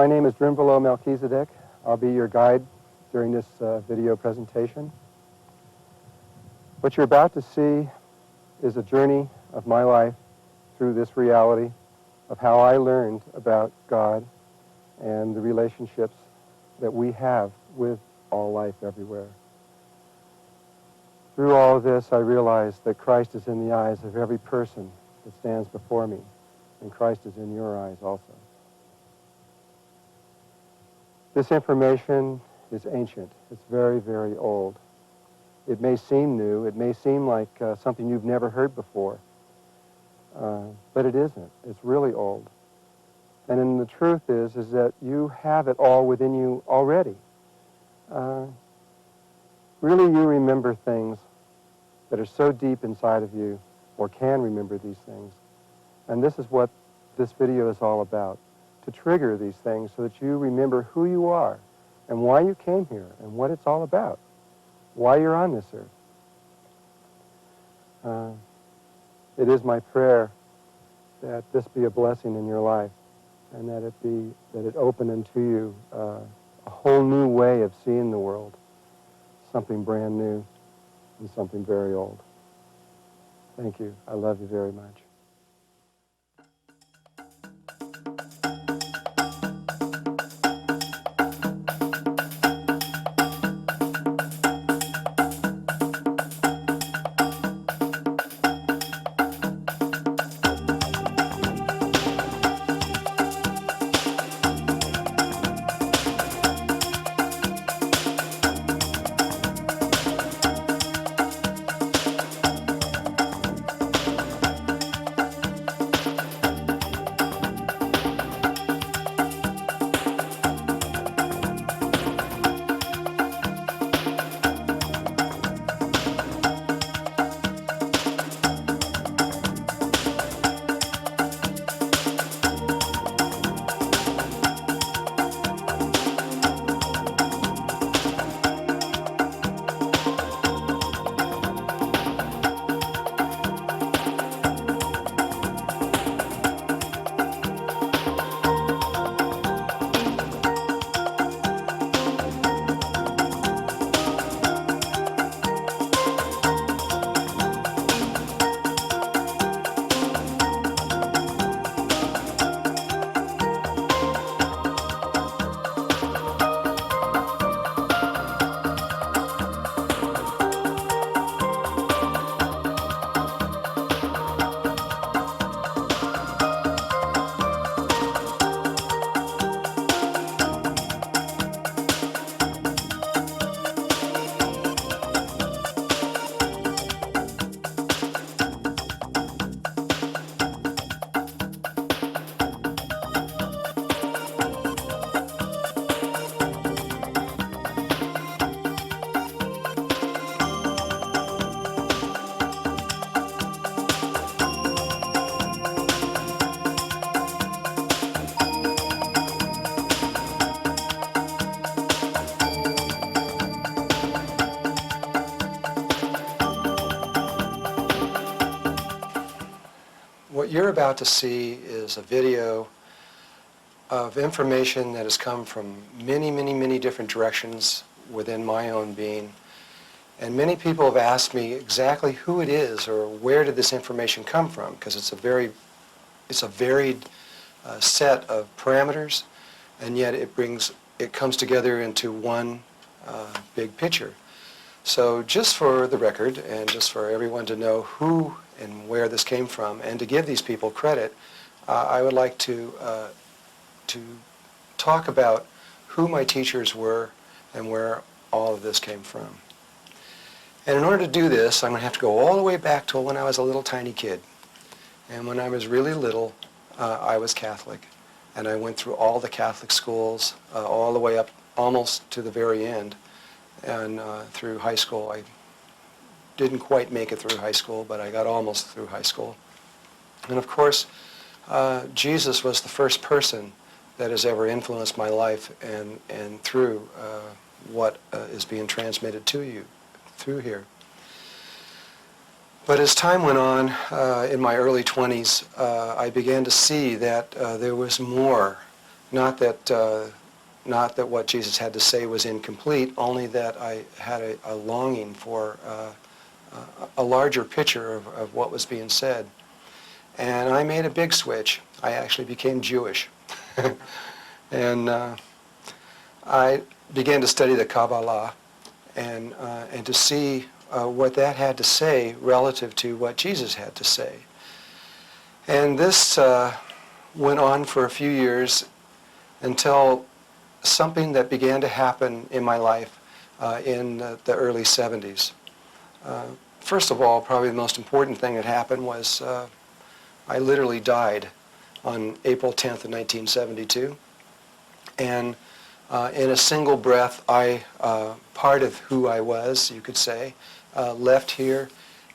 My name is Drimvalo Melchizedek. I'll be your guide during this video presentation. What you're about to see is a journey of my life through this reality of how I learned about God and the relationships that we have with all life everywhere. Through all of this, I realized that Christ is in the eyes of every person that stands before me, and Christ is in your eyes also. This information is ancient. It's very, very old. It may seem new. It may seem like something you've never heard before. But it isn't. It's really old. And then the truth is that you have it all within you already. Really, you remember things that are so deep inside of you, or can remember these things. And this is what this video is all about. To trigger these things so that you remember who you are and why you came here and what it's all about, why you're on this earth. It is my prayer that this be a blessing in your life and that it open into you a whole new way of seeing the world, something brand new and something very old. Thank you. I love you very much. What you're about to see is a video of information that has come from many, many, many different directions within my own being. And many people have asked me exactly who it is or where did this information come from, because it's a varied set of parameters, and yet it comes together into one big picture. So just for the record, and just for everyone to know who and where this came from, and to give these people credit, I would like to talk about who my teachers were and where all of this came from. And in order to do this, I'm going to have to go all the way back to when I was a little tiny kid. And when I was really little, I was Catholic. And I went through all the Catholic schools, all the way up almost to the very end. And through high school, I didn't quite make it through high school, but I got almost through high school. And of course, Jesus was the first person that has ever influenced my life and through what is being transmitted to you through here. But as time went on, in my early 20s, I began to see that there was more Not that what Jesus had to say was incomplete, only that I had a longing for a larger picture of what was being said. And I made a big switch. I actually became Jewish. And I began to study the Kabbalah and to see what that had to say relative to what Jesus had to say. And this went on for a few years until something that began to happen in my life in the early 70s. First of all, probably the most important thing that happened was I literally died on April 10th of 1972. And in a single breath, part of who I was, you could say, left here.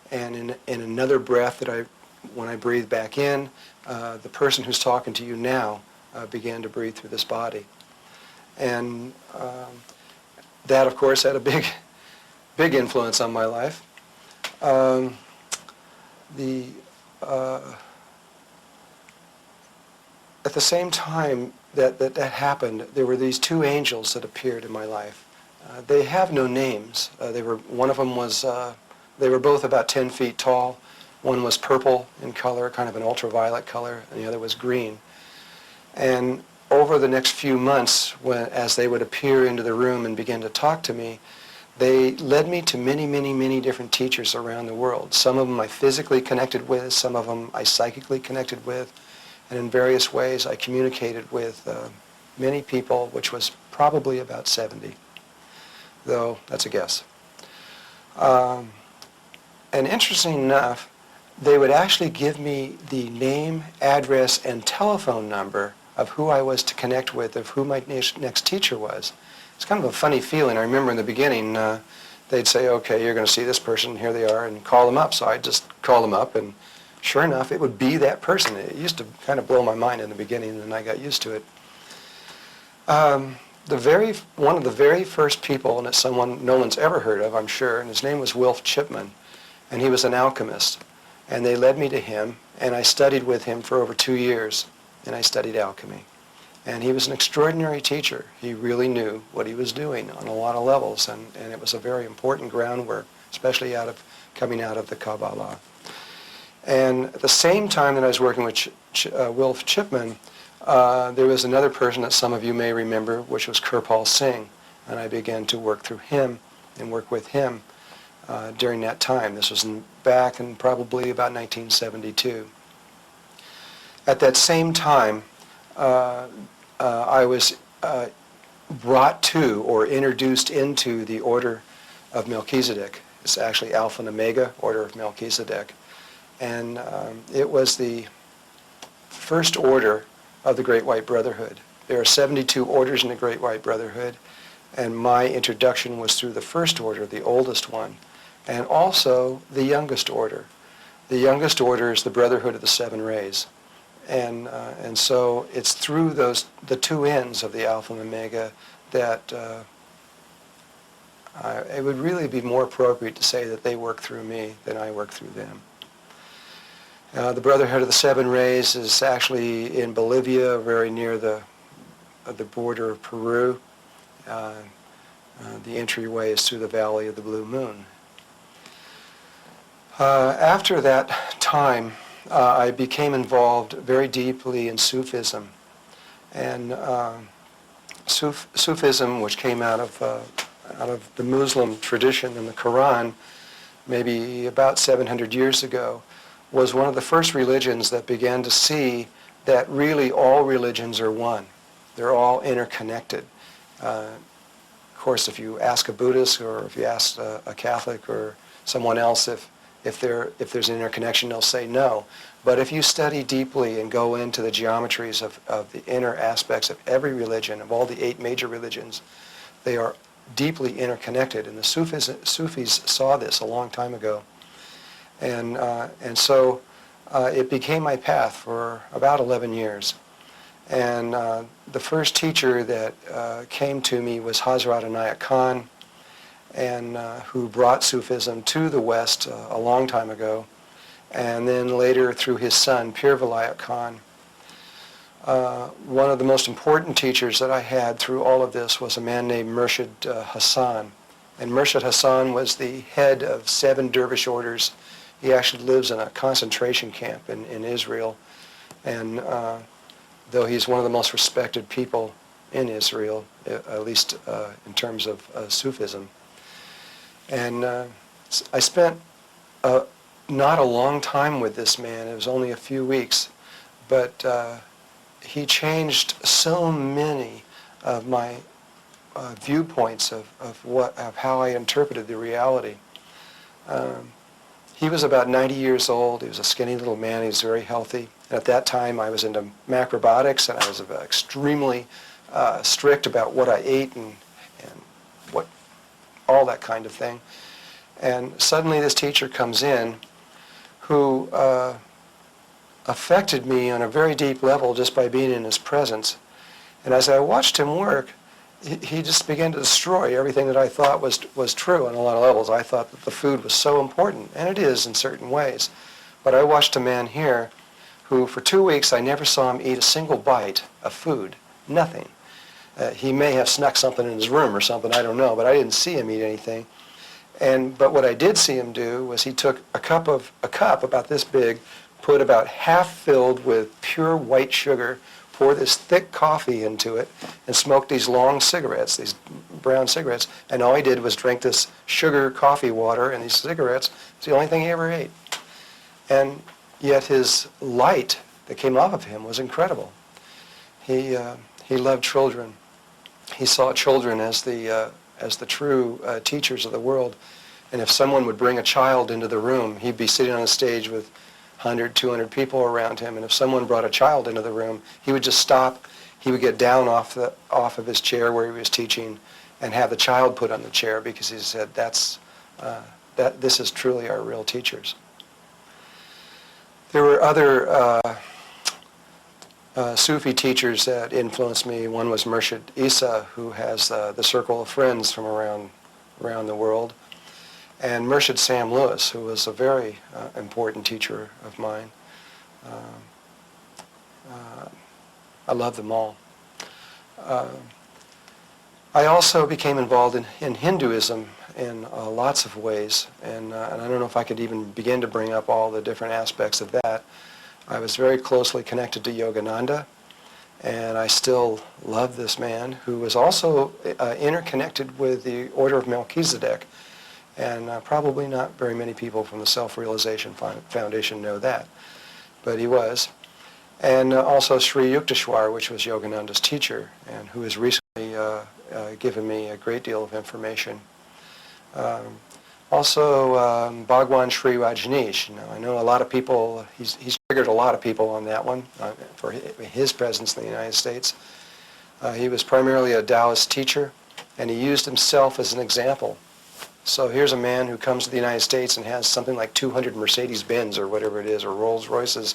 And in another breath when I breathed back in, the person who's talking to you now began to breathe through this body. And that, of course, had a big influence on my life. At the same time that happened, there were these two angels that appeared in my life. They have no names. They were both about 10 feet tall. One was purple in color, kind of an ultraviolet color, and the other was green. And over the next few months, as they would appear into the room and begin to talk to me, they led me to many, many, many different teachers around the world. Some of them I physically connected with, some of them I psychically connected with, and in various ways I communicated with many people, which was probably about 70, though that's a guess. And interesting enough, they would actually give me the name, address, and telephone number of who I was to connect with, of who my next teacher was. It's kind of a funny feeling. I remember in the beginning, they'd say, okay, you're going to see this person, here they are, and call them up. So I'd just call them up, and sure enough, it would be that person. It used to kind of blow my mind in the beginning, and I got used to it. One of the very first people, and it's someone no one's ever heard of, I'm sure, and his name was Wilf Chipman, and he was an alchemist. And they led me to him, and I studied with him for over 2 years, and I studied alchemy. And he was an extraordinary teacher. He really knew what he was doing on a lot of levels, and it was a very important groundwork, especially coming out of the Kabbalah. And at the same time that I was working with Wilf Chipman, there was another person that some of you may remember, which was Kirpal Singh, and I began to work through him and work with him during that time. This was back in probably about 1972. At that same time, I was brought to or introduced into the Order of Melchizedek. It's actually Alpha and Omega, Order of Melchizedek. And it was the first order of the Great White Brotherhood. There are 72 orders in the Great White Brotherhood, and my introduction was through the first order, the oldest one, and also the youngest order. The youngest order is the Brotherhood of the Seven Rays. And so it's through the two ends of the Alpha and Omega that it would really be more appropriate to say that they work through me than I work through them. The Brotherhood of the Seven Rays is actually in Bolivia, very near the border of Peru. The entryway is through the Valley of the Blue Moon. After that time, I became involved very deeply in Sufism. And Sufism, which came out of the Muslim tradition in the Quran, maybe about 700 years ago, was one of the first religions that began to see that really all religions are one. They're all interconnected. Of course, if you ask a Buddhist or if you ask a Catholic or someone else if there's an interconnection, they'll say no. But if you study deeply and go into the geometries of the inner aspects of every religion, of all the 8 major religions, they are deeply interconnected. And the Sufis saw this a long time ago. And so it became my path for about 11 years. And the first teacher that came to me was Hazrat Inayat Khan, and who brought Sufism to the West a long time ago. And then later through his son, Pir Vilayat Khan. One of the most important teachers that I had through all of this was a man named Murshid Hassan. And Murshid Hassan was the head of 7 dervish orders. He actually lives in a concentration camp in Israel. And though he's one of the most respected people in Israel, at least in terms of Sufism. And I spent not a long time with this man. It was only a few weeks. But he changed so many of my viewpoints of how I interpreted the reality. He was about 90 years old. He was a skinny little man. He was very healthy. And at that time, I was into macrobiotics, and I was extremely strict about what I ate and what all that kind of thing. And suddenly, this teacher comes in who affected me on a very deep level just by being in his presence. And as I watched him work, he just began to destroy everything that I thought was true on a lot of levels. I thought that the food was so important, and it is in certain ways. But I watched a man here who, for 2 weeks, I never saw him eat a single bite of food. Nothing. He may have snuck something in his room or something, I don't know, but I didn't see him eat anything. But what I did see him do was he took a cup about this big, put about half filled with pure white sugar, pour this thick coffee into it, and smoked these long cigarettes, these brown cigarettes, and all he did was drink this sugar coffee water and these cigarettes. It's the only thing he ever ate. And yet his light that came off of him was incredible. He loved children. He saw children as the true teachers of the world. And if someone would bring a child into the room, he'd be sitting on a stage with 100, 200 people around him, and if someone brought a child into the room, he would just stop. He would get down off of his chair where he was teaching and have the child put on the chair, because he said, this is truly our real teachers. There were other Sufi teachers that influenced me. One was Murshid Isa, who has the Circle of Friends from around the world. And Murshid Sam Lewis, who was a very important teacher of mine. I love them all. I also became involved in Hinduism in lots of ways, and I don't know if I could even begin to bring up all the different aspects of that. I was very closely connected to Yogananda, and I still love this man, who was also interconnected with the Order of Melchizedek. And probably not very many people from the Self-Realization Foundation know that, but he was. And also Sri Yukteswar, which was Yogananda's teacher, and who has recently given me a great deal of information. Also, Bhagwan Sri Rajneesh. I know a lot of people, he's triggered a lot of people on that one for his presence in the United States. He was primarily a Taoist teacher, and he used himself as an example. So here's a man who comes to the United States and has something like 200 Mercedes-Benz or whatever it is, or Rolls-Royces,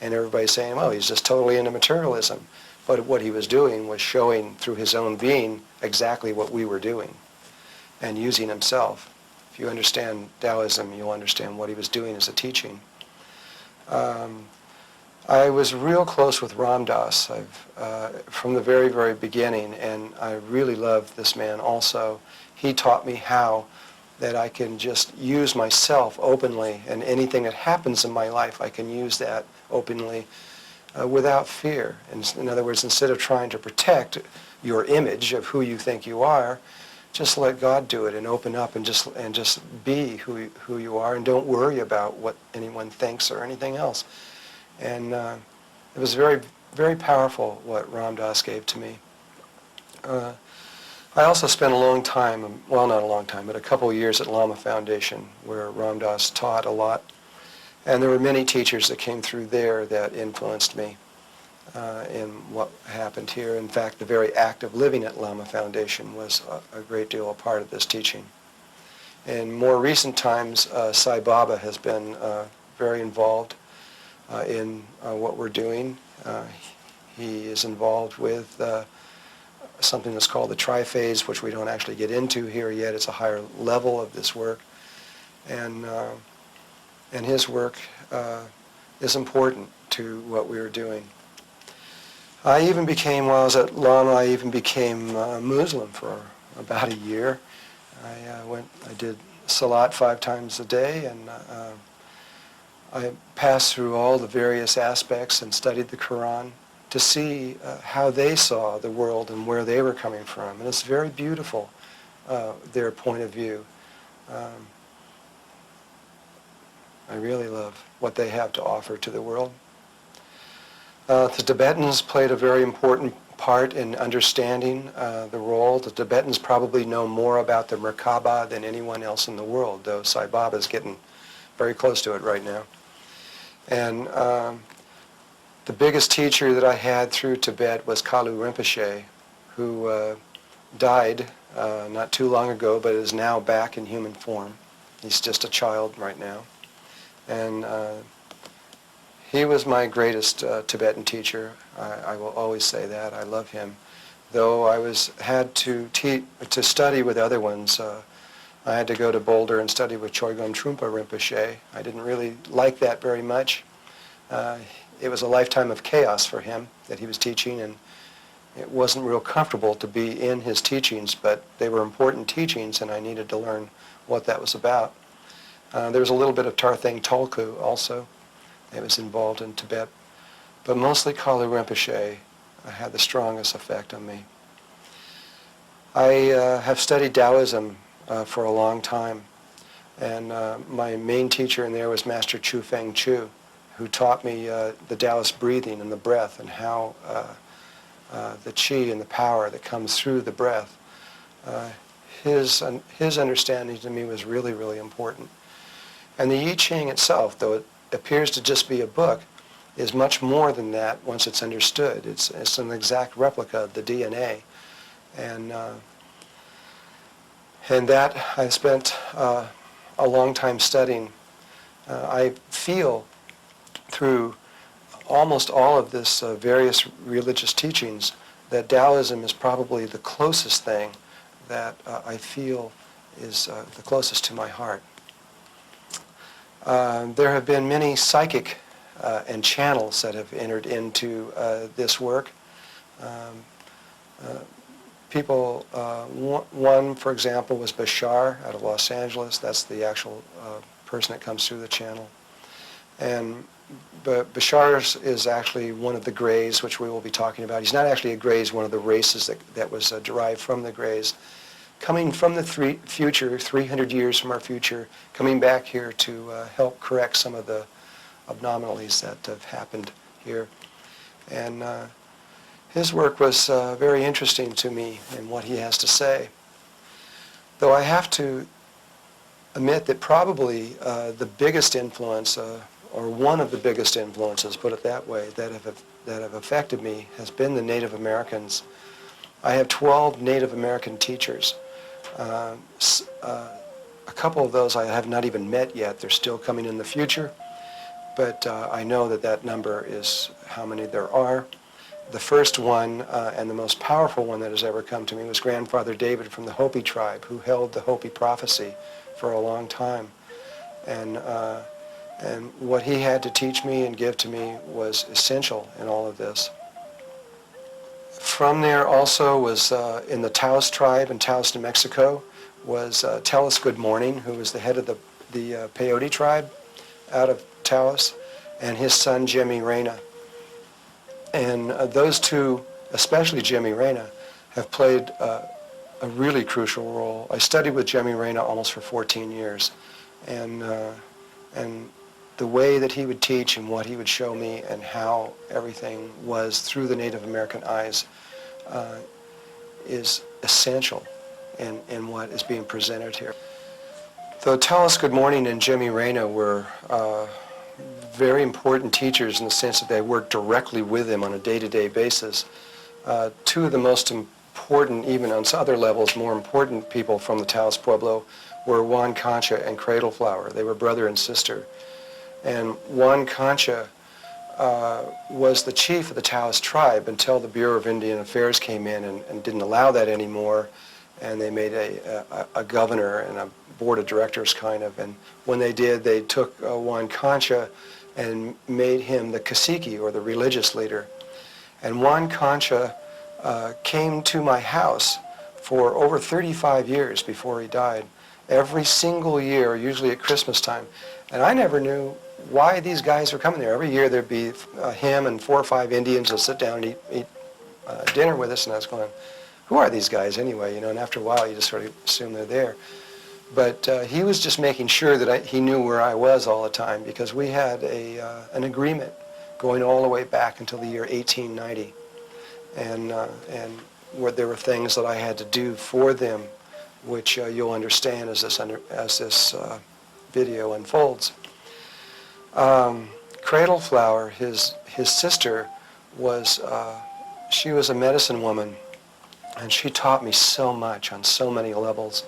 and everybody's saying, oh, he's just totally into materialism. But what he was doing was showing through his own being exactly what we were doing and using himself. If you understand Taoism, you'll understand what he was doing as a teaching. I was real close with Ram Dass from the very, very beginning, and I really loved this man also. He taught me how that I can just use myself openly, and anything that happens in my life, I can use that openly without fear. In other words, instead of trying to protect your image of who you think you are, just let God do it and open up and just be who you are, and don't worry about what anyone thinks or anything else. And it was very, very powerful what Ram Dass gave to me. I also spent a long time, well, not a long time, but a couple of years at Lama Foundation, where Ram Dass taught a lot. And there were many teachers that came through there that influenced me in what happened here. In fact, the very act of living at Lama Foundation was a great deal a part of this teaching. In more recent times, Sai Baba has been very involved in what we're doing. He is involved with something that's called the triphase, which we don't actually get into here yet. It's a higher level of this work. And his work is important to what we are doing. I even became, while I was at Lama, I even became Muslim for about a year. I did Salat 5 times a day, and I passed through all the various aspects and studied the Quran to see how they saw the world and where they were coming from. And it's very beautiful, their point of view. I really love what they have to offer to the world. The Tibetans played a very important part in understanding the role. The Tibetans probably know more about the Merkaba than anyone else in the world, though Sai Baba is getting very close to it right now. And the biggest teacher that I had through Tibet was Kalu Rinpoche, who died not too long ago, but is now back in human form. He's just a child right now. And he was my greatest Tibetan teacher. I will always say that. I love him. Though I had to study with other ones. I had to go to Boulder and study with Chogyam Trungpa Rinpoche. I didn't really like that very much. It was a lifetime of chaos for him that he was teaching, and it wasn't real comfortable to be in his teachings, but they were important teachings, and I needed to learn what that was about. There was a little bit of Tarthang Tolku also that was involved in Tibet, but mostly Kalu Rinpoche had the strongest effect on me. I have studied Taoism for a long time, and my main teacher in there was Master Chu Feng Chu, who taught me the Taoist breathing and the breath and how the qi and the power that comes through the breath. His understanding to me was really, really important. And the I Ching itself, though it appears to just be a book, is much more than that once it's understood. It's an exact replica of the DNA. And that I spent a long time studying. I feel through almost all of this various religious teachings that Taoism is probably the closest thing that I feel is the closest to my heart. There have been many psychic and channels that have entered into this work. People, one, for example, was Bashar out of Los Angeles. That's the actual person that comes through the channel. And Bashar is actually one of the Greys, which we will be talking about. He's not actually a Grey, he's one of the races that was derived from the Greys, coming from the future, 300 years from our future, coming back here to help correct some of the anomalies that have happened here. And his work was very interesting to me in what he has to say. Though I have to admit that probably the biggest influence, or one of the biggest influences, put it that way, that have affected me has been the Native Americans. I have 12 Native American teachers. A couple of those I have not even met yet. They're still coming in the future, but I know that number is how many there are. The first one and the most powerful one that has ever come to me was Grandfather David from the Hopi tribe, who held the Hopi prophecy for a long time. And what he had to teach me and give to me was essential in all of this. From there also was in the Taos tribe in Taos, New Mexico, was Tellus Good Morning, who was the head of the Peyote tribe out of Taos, and his son Jimmy Reyna. And those two, especially Jimmy Reyna, have played a really crucial role. I studied with Jimmy Reyna almost for 14 years, and the way that he would teach and what he would show me and how everything was through the Native American eyes is essential in what is being presented here. Though Tellus Good Morning and Jimmy Reyna were very important teachers in the sense that they worked directly with him on a day-to-day basis, two of the most important, even on other levels, more important people from the Taos Pueblo were Juan Concha and Cradleflower. They were brother and sister. And Juan Concha was the chief of the Taos tribe until the Bureau of Indian Affairs came in and didn't allow that anymore, and they made a governor and a board of directors kind of. And when they did, they took Juan Concha and made him the cacique, or the religious leader. And Juan Concha came to my house for over 35 years before he died, every single year, usually at Christmas time. And I never knew why these guys were coming there. Every year there'd be him and 4 or 5 Indians will sit down and eat dinner with us, and I was going, who are these guys anyway? You know, and after a while you just sort of assume they're there. But he was just making sure that he knew where I was all the time, because we had an agreement going all the way back until the year 1890. And where there were things that I had to do for them, which you'll understand as this video unfolds. Cradle Flower, his sister, she was a medicine woman, and she taught me so much on so many levels.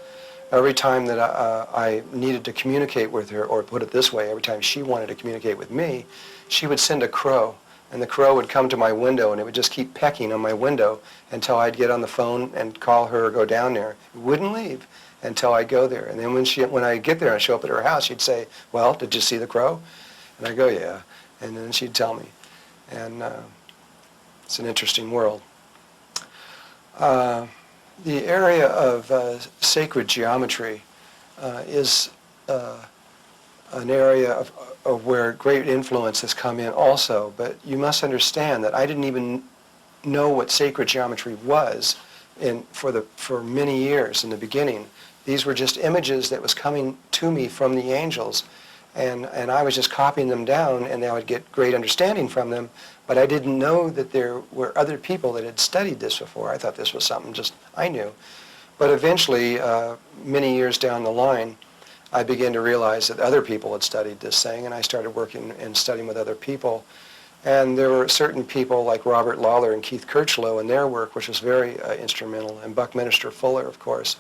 Every time that I needed to communicate with her, or put it this way, every time she wanted to communicate with me, she would send a crow. And the crow would come to my window, and it would just keep pecking on my window until I'd get on the phone and call her or go down there. It wouldn't leave until I'd go there. And then when I get there and I show up at her house, she'd say, well, did you see the crow? And I go, yeah. And then she'd tell me. And it's an interesting world. The area of sacred geometry is an area of where great influence has come in also, but you must understand that I didn't even know what sacred geometry was for many years in the beginning. These were just images that was coming to me from the angels, and I was just copying them down, and I would get great understanding from them, but I didn't know that there were other people that had studied this before. I thought this was something just I knew. But eventually, many years down the line, I began to realize that other people had studied this thing, and I started working and studying with other people. And there were certain people like Robert Lawler and Keith Kirchlow in their work, which was very instrumental, and Buckminster Fuller, of course.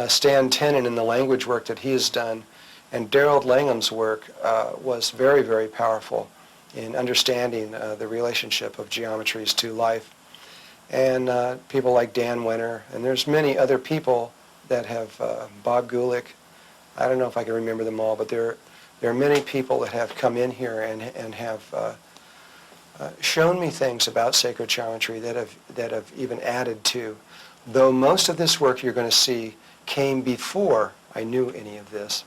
Stan Tenen in the language work that he has done, and Darrell Langham's work was very, very powerful in understanding the relationship of geometries to life. And people like Dan Wenner, and there's many other people that have, Bob Gulick, I don't know if I can remember them all, but there are many people that have come in here and have shown me things about sacred geometry that have even added to. Though most of this work you're going to see came before I knew any of this.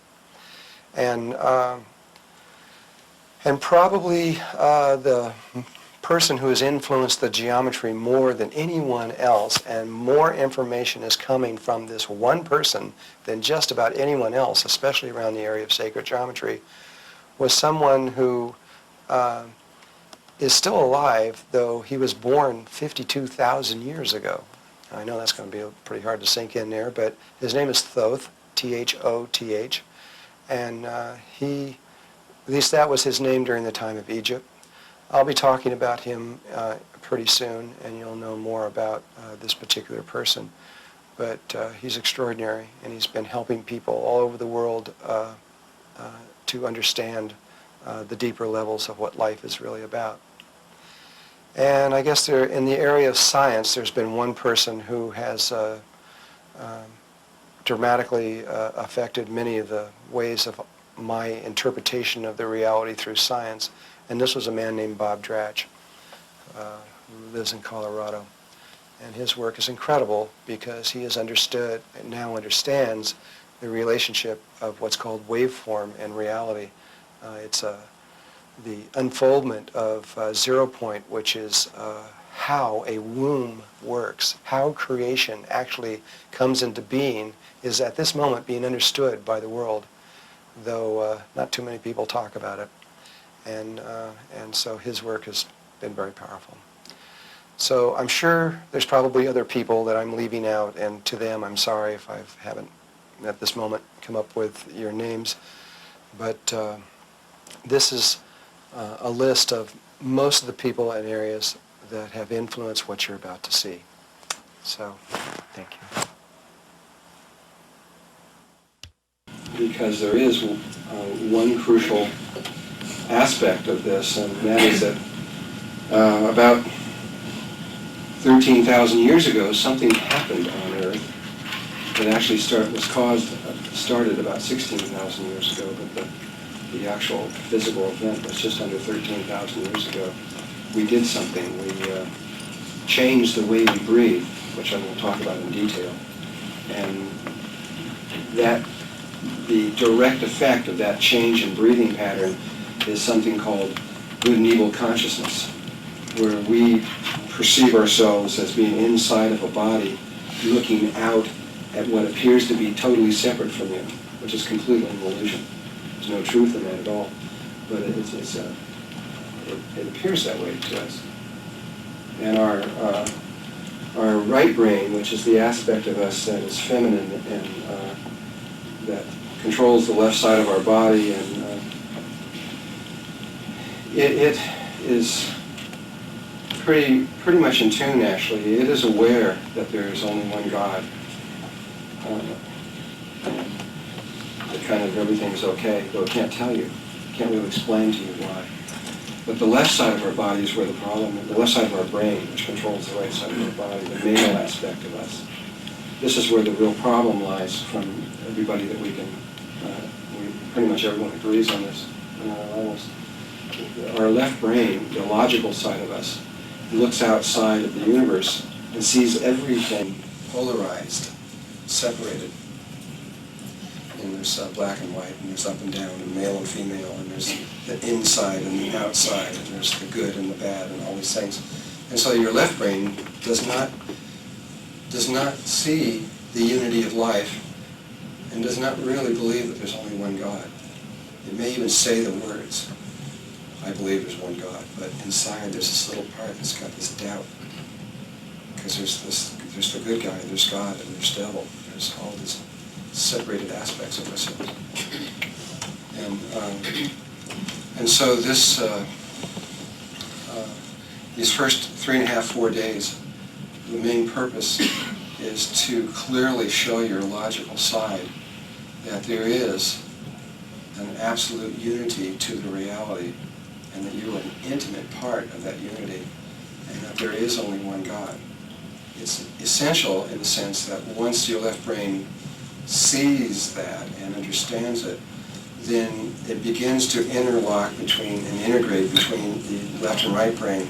And probably the person who has influenced the geometry more than anyone else, and more information is coming from this one person than just about anyone else, especially around the area of sacred geometry, was someone who is still alive, though he was born 52,000 years ago. I know that's going to be pretty hard to sink in there, but his name is Thoth, T-H-O-T-H, and at least that was his name during the time of Egypt. I'll be talking about him pretty soon, and you'll know more about this particular person. But he's extraordinary, and he's been helping people all over the world to understand the deeper levels of what life is really about. And I guess in the area of science, there's been one person who has dramatically affected many of the ways of my interpretation of the reality through science. And this was a man named Bob Dratch, who lives in Colorado. And his work is incredible because he has understood and now understands the relationship of what's called waveform and reality. It's the unfoldment of 0 point, which is how a womb works, how creation actually comes into being, is at this moment being understood by the world, though not too many people talk about it. And so his work has been very powerful. So I'm sure there's probably other people that I'm leaving out, and to them I'm sorry if I haven't at this moment come up with your names. But this is a list of most of the people and areas that have influenced what you're about to see. So, thank you. Because there is one crucial aspect of this, and that is that about 13,000 years ago, something happened on Earth that actually started about 16,000 years ago, but the actual physical event was just under 13,000 years ago. we did something. We changed the way we breathe, which I'm going to talk about in detail. And that the direct effect of that change in breathing pattern is something called good and evil consciousness, where we perceive ourselves as being inside of a body, looking out at what appears to be totally separate from you, which is completely an illusion. There's no truth in that at all, but it appears that way to us. And our right brain, which is the aspect of us that is feminine and that controls the left side of our body, and it is pretty much in tune, actually. It is aware that there is only one God. That kind of everything's okay, though it can't tell you. It can't really explain to you why. But the left side of our body is where the problem is. The left side of our brain, which controls the right side of our body, the male aspect of us. This is where the real problem lies from everybody that we can, pretty much everyone agrees on this. Almost. Our left brain, the logical side of us, looks outside of the universe and sees everything polarized, separated. And there's black and white, and there's up and down, and male and female, and there's the inside and the outside, and there's the good and the bad, and all these things. And so your left brain does not see the unity of life, and does not really believe that there's only one God. It may even say the words, I believe there's one God, but inside there's this little part that's got this doubt. Because there's the good guy, there's God, and there's devil. There's all these separated aspects of ourselves. And so this, these first 3.5, 4 days, the main purpose is to clearly show your logical side that there is an absolute unity to the reality, and that you are an intimate part of that unity, and that there is only one God. It's essential in the sense that once your left brain sees that and understands it, then it begins to interlock between and integrate between the left and right brain,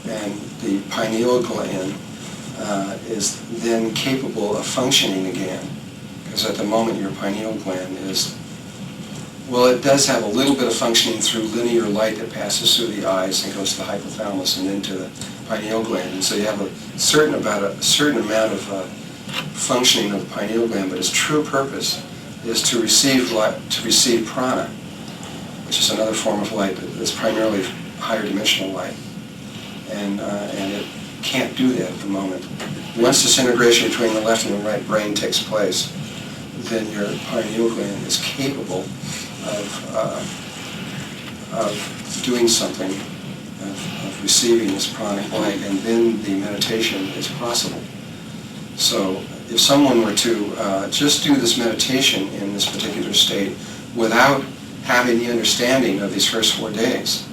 and the pineal gland is then capable of functioning again. Because at the moment your pineal gland is, well, it does have a little bit of functioning through linear light that passes through the eyes and goes to the hypothalamus and into the pineal gland. And so you have a certain amount of functioning of the pineal gland, but its true purpose is to receive prana, which is another form of light that's primarily higher dimensional light. And it can't do that at the moment. Once this integration between the left and the right brain takes place, then your pineal gland is capable of doing something, of receiving this pranic light, and then the meditation is possible. So if someone were to just do this meditation in this particular state without having the understanding of these first 4 days,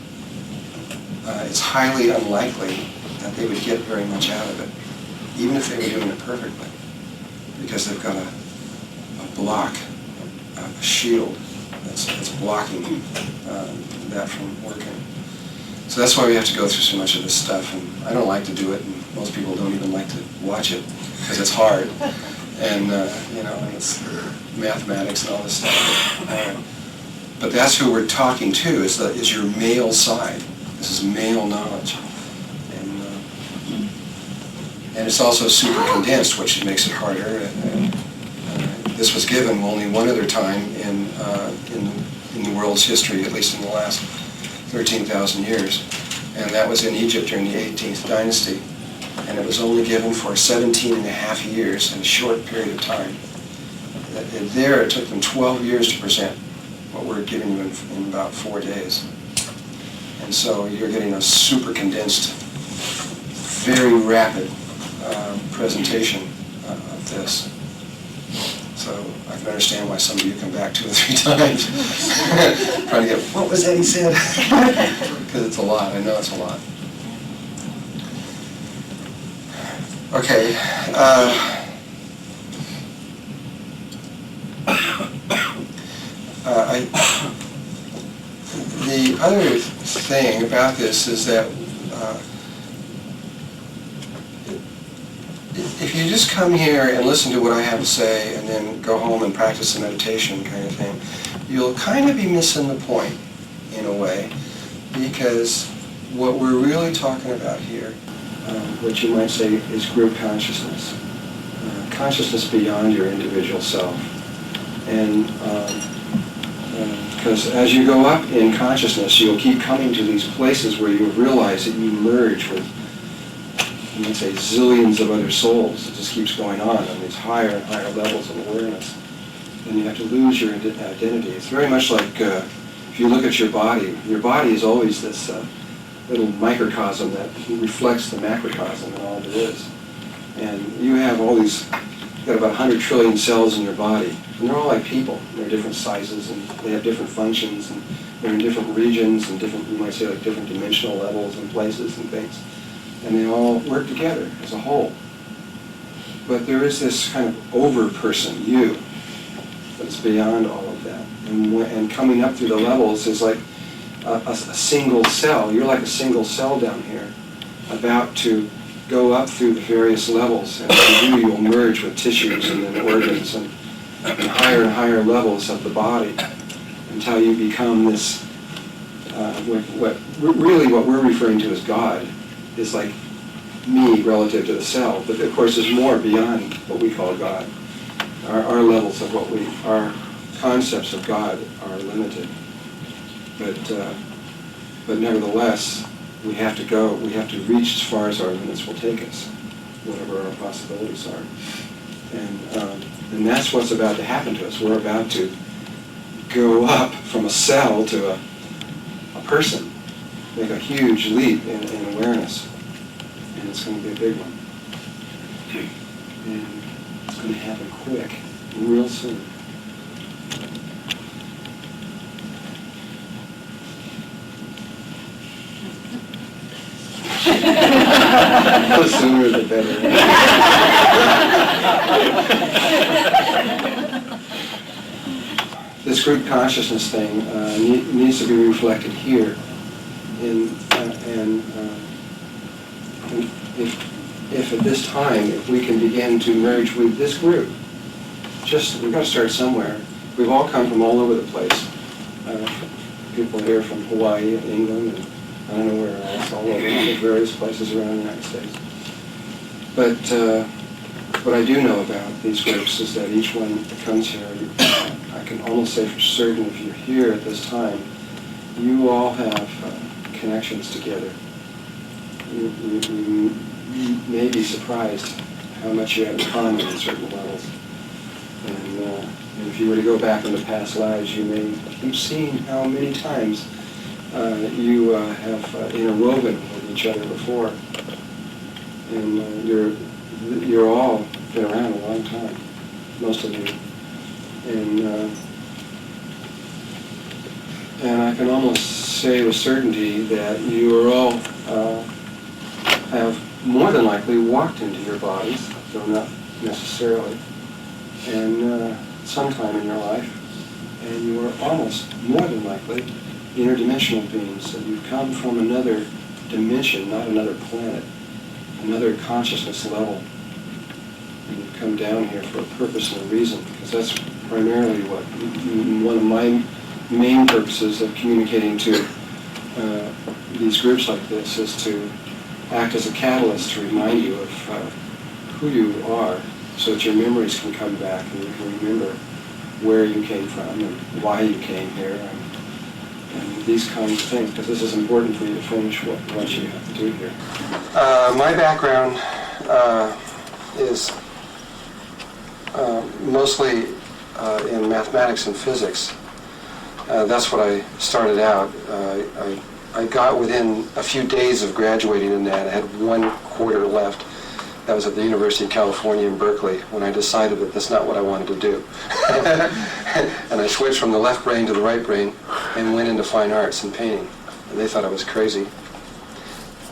it's highly unlikely that they would get very much out of it, even if they were doing it perfectly, because they've got a block, a shield that's blocking that from working. So that's why we have to go through so much of this stuff, and I don't like to do it, and most people don't even like to watch it, because it's hard, and and it's mathematics and all this stuff. But that's who we're talking to, is your male side. This is male knowledge. And it's also super condensed, which makes it harder. This was given only one other time in the world's history, at least in the last 13,000 years, and that was in Egypt during the 18th dynasty. And it was only given for 17.5 years in a short period of time. And there it took them 12 years to present what we're giving you in about 4 days. And so you're getting a super condensed, very rapid presentation of this. So I can understand why some of you come back 2 or 3 times trying to get, what was that he said? Because it's a lot. I know it's a lot. Okay. The other thing about this is that you just come here and listen to what I have to say and then go home and practice the meditation kind of thing, you'll kind of be missing the point in a way, because what we're really talking about here, what you might say is group consciousness, consciousness beyond your individual self. And because as you go up in consciousness, you'll keep coming to these places where you realize that you merge with, you might say, zillions of other souls. It just keeps going on these higher and higher levels of awareness. And you have to lose your identity. It's very much like if you look at your body is always this little microcosm that reflects the macrocosm and all it is. And you have all these, you've got about 100 trillion cells in your body. And they're all like people. They're different sizes and they have different functions and they're in different regions and different, you might say, like different dimensional levels and places and things. And they all work together as a whole. But there is this kind of over-person, you, that's beyond all of that. And coming up through the levels is like a single cell. You're like a single cell down here, about to go up through the various levels. And as you do, you'll merge with tissues and then organs and higher levels of the body until you become this, what we're referring to as God is like me relative to the cell. But of course there's more beyond what we call God. Our levels of our concepts of God are limited. But nevertheless, we have to reach as far as our limits will take us, whatever our possibilities are. And that's what's about to happen to us. We're about to go up from a cell to a person, make a huge leap in awareness. And it's going to be a big one. And it's going to happen quick, real soon. The sooner the better. This group consciousness thing needs to be reflected here. If at this time, if we can begin to merge with this group, we've got to start somewhere. We've all come from all over the place. People here from Hawaii and England and I don't know where else, all over various places around the United States. But what I do know about these groups is that each one that comes here, I can almost say for certain if you're here at this time, you all have connections together. You may be surprised how much you have in common at certain levels. And if you were to go back into past lives, you may keep seeing how many times you have interwoven with each other before. And you're all been around a long time, most of you. And I can almost say with certainty that you are all have more than likely walked into your bodies, though not necessarily, and sometime in your life, and you are almost more than likely interdimensional beings, that you've come from another dimension, not another planet, another consciousness level. And you've come down here for a purpose and a reason, because that's primarily what one of my main purposes of communicating to these groups like this is to act as a catalyst to remind you of who you are, so that your memories can come back and you can remember where you came from and why you came here and these kinds of things, because this is important for you to finish what you have to do here. My background is mostly in mathematics and physics. That's what I started out. I got within a few days of graduating in that. I had 1 quarter left. That was at the University of California in Berkeley, when I decided that that's not what I wanted to do. And I switched from the left brain to the right brain and went into fine arts and painting. And they thought I was crazy.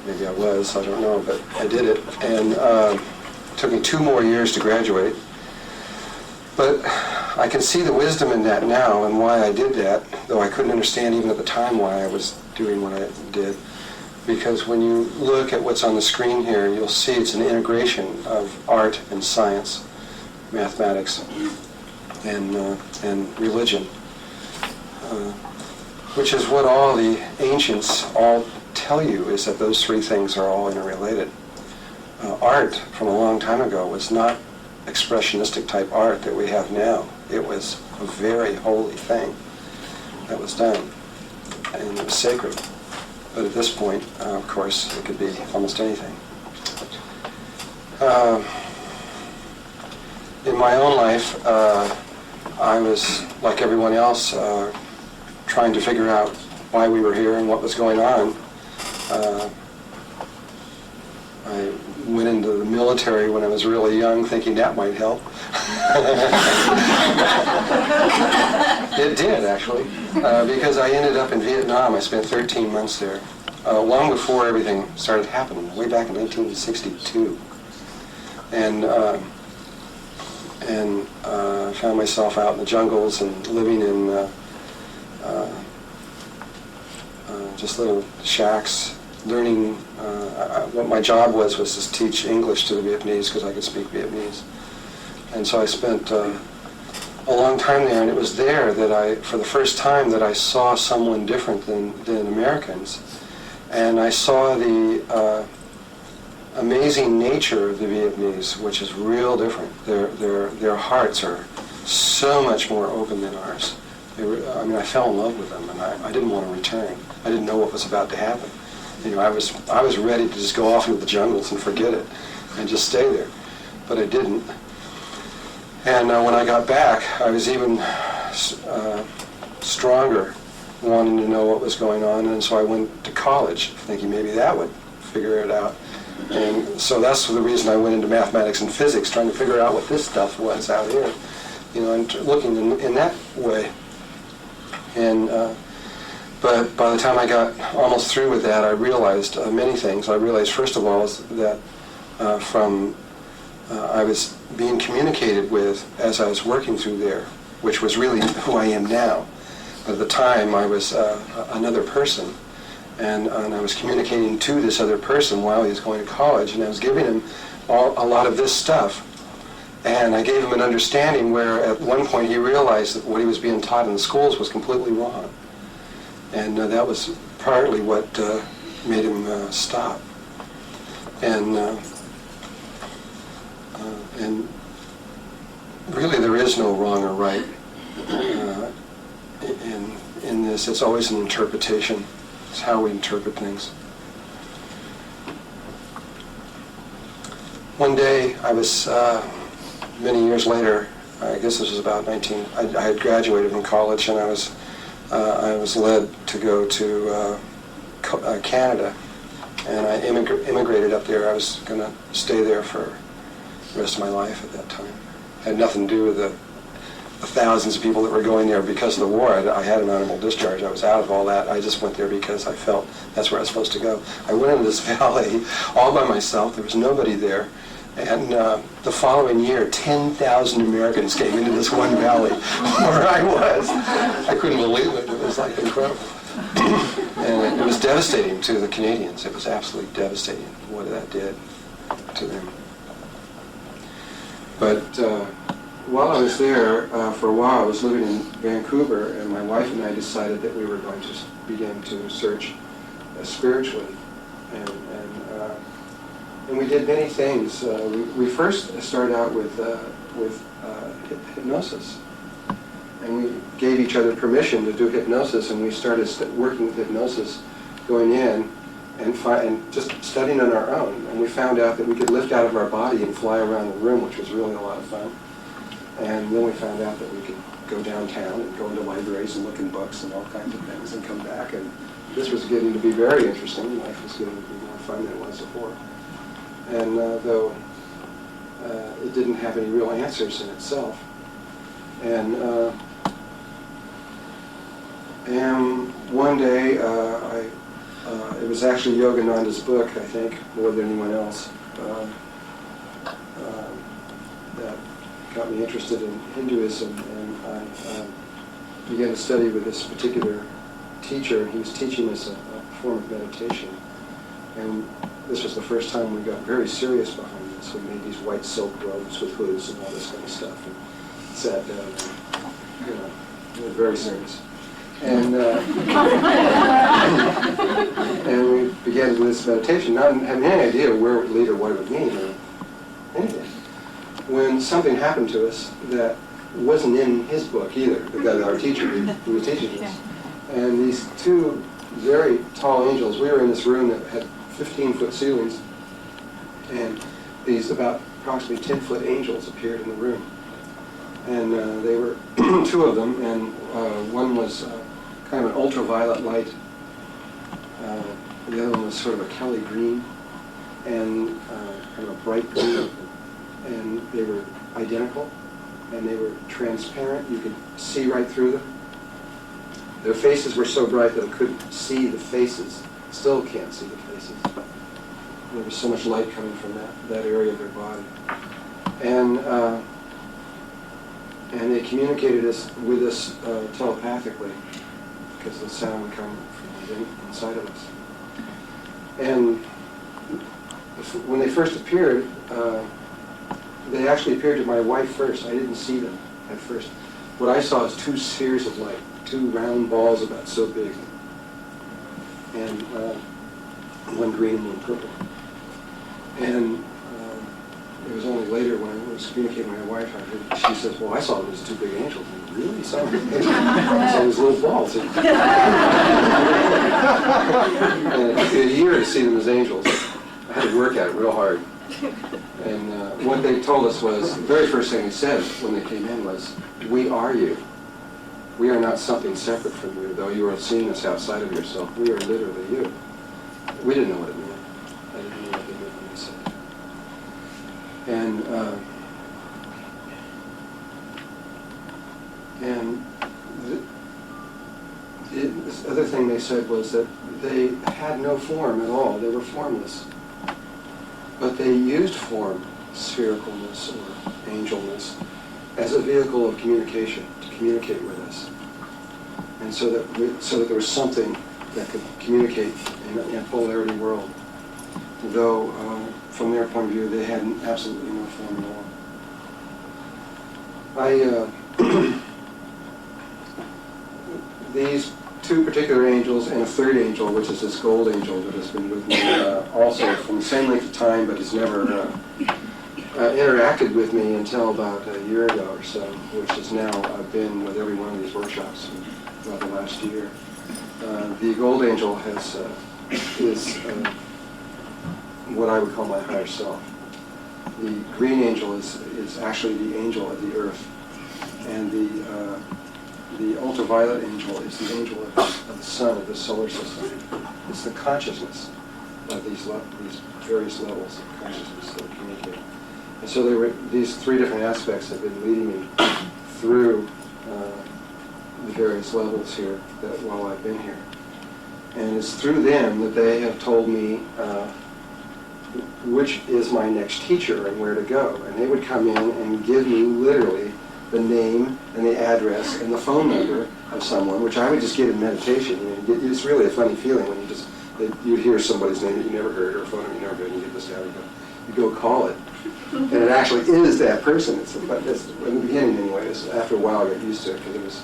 Maybe I was, I don't know, but I did it. And it took me 2 more years to graduate. But I can see the wisdom in that now and why I did that, though I couldn't understand even at the time why I was doing what I did. because when you look at what's on the screen here, you'll see it's an integration of art and science, mathematics, and religion, which is what all the ancients all tell you, is that those three things are all interrelated. Art from a long time ago was not expressionistic type art that we have now. It was a very holy thing that was done, and it was sacred. But at this point, of course, it could be almost anything. In my own life, I was, like everyone else, trying to figure out why we were here and what was going on. I went into the military when I was really young, thinking that might help. It did, actually, because I ended up in Vietnam. I spent 13 months there, long before everything started happening, way back in 1962. And found myself out in the jungles and living in just little shacks, learning. What my job was to teach English to the Vietnamese, because I could speak Vietnamese. And so I spent a long time there, and it was there that for the first time, that I saw someone different than Americans. And I saw the amazing nature of the Vietnamese, which is real different. Their hearts are so much more open than ours. I fell in love with them, and I didn't want to return. I didn't know what was about to happen. I was ready to just go off into the jungles and forget it, and just stay there, but I didn't. And when I got back, I was even stronger, wanting to know what was going on, and so I went to college, thinking maybe that would figure it out. And so that's the reason I went into mathematics and physics, trying to figure out what this stuff was out here, and looking in that way. And but by the time I got almost through with that, I realized many things. I realized, first of all, that I was being communicated with as I was working through there, which was really who I am now. But at the time, I was another person, and I was communicating to this other person while he was going to college, and I was giving him a lot of this stuff. And I gave him an understanding where at one point he realized that what he was being taught in the schools was completely wrong. And that was partly what made him stop. And really there is no wrong or right in this. It's always an interpretation. It's how we interpret things. One day I was, many years later, I guess this was about I had graduated from college, and I was led to go to Canada, and I immigrated up there. I was going to stay there for the rest of my life at that time. It had nothing to do with the thousands of people that were going there because of the war. I had an honorable discharge. I was out of all that. I just went there because I felt that's where I was supposed to go. I went into this valley all by myself. There was nobody there. And the following year, 10,000 Americans came into this one valley where I was. I couldn't believe it. It was like incredible. And it was devastating to the Canadians. It was absolutely devastating what that did to them. But while I was there, for a while, I was living in Vancouver, and my wife and I decided that we were going to begin to search spiritually. And we did many things. We first started out with hypnosis. And we gave each other permission to do hypnosis, and we started working with hypnosis, going in and just studying on our own. And we found out that we could lift out of our body and fly around the room, which was really a lot of fun. And then we found out that we could go downtown and go into libraries and look in books and all kinds of things and come back. And this was getting to be very interesting. Life was getting to be more fun than it was before. And though it didn't have any real answers in itself. And one day, it was actually Yogananda's book, I think, more than anyone else, that got me interested in Hinduism. And I began to study with this particular teacher. He was teaching us a form of meditation And this was the first time we got very serious behind this. We made these white silk robes with hoods and all this kind of stuff, and sat down and, we were very serious. And, and we began to do this meditation, not having any idea where it would lead or what it would mean or anything. When something happened to us that wasn't in his book either, the guy, our teacher who was teaching us. And these two very tall angels, we were in this room that had 15-foot ceilings, and these about approximately 10-foot angels appeared in the room. And they were two of them, and one was kind of an ultraviolet light. The other one was sort of a Kelly green, and kind of a bright green. And they were identical, and they were transparent. You could see right through them. Their faces were so bright that I couldn't see the faces. Still can't see the faces. There was so much light coming from that area of their body. And they communicated with us telepathically, because the sound would come from inside of us. And when they first appeared, they actually appeared to my wife first. I didn't see them at first. What I saw is two spheres of light, two round balls about so big, and one green and one purple. And it was only later when I was communicating with my wife, she says, well, I saw them as two big angels. And really? You saw them? I saw these little balls. And it took me a year to see them as angels. I had to work at it real hard. And what they told us was, the very first thing they said when they came in was, we are you. We are not something separate from you, though you are seeing us outside of yourself. We are literally you. We didn't know what it meant. I didn't know what they meant when they said it. This other thing they said was that they had no form at all. They were formless. But they used form, sphericalness or angelness, as a vehicle of communication, to communicate with us. And so that there was something that could communicate in a polarity world. Though, from their point of view, they had absolutely no form at all. These two particular angels and a third angel, which is this gold angel that has been with me also from the same length of time, but has never interacted with me until about a year ago or so, which has now been with every one of these workshops for about the last year. The gold angel is what I would call my higher self. The green angel is actually the angel of the earth, and the ultraviolet angel is the angel of the sun, of the solar system. It's the consciousness of these various levels of consciousness that communicate. And so these three different aspects have been leading me through the various levels here while I've been here. And it's through them that they have told me which is my next teacher and where to go. And they would come in and give me literally the name and the address and the phone number of someone, which I would just get in meditation. It's really a funny feeling when you hear somebody's name that you never heard or a phone number you never heard, and you get this down and you go call it. And it actually is that person. In the beginning anyways. After a while I got used to it because it was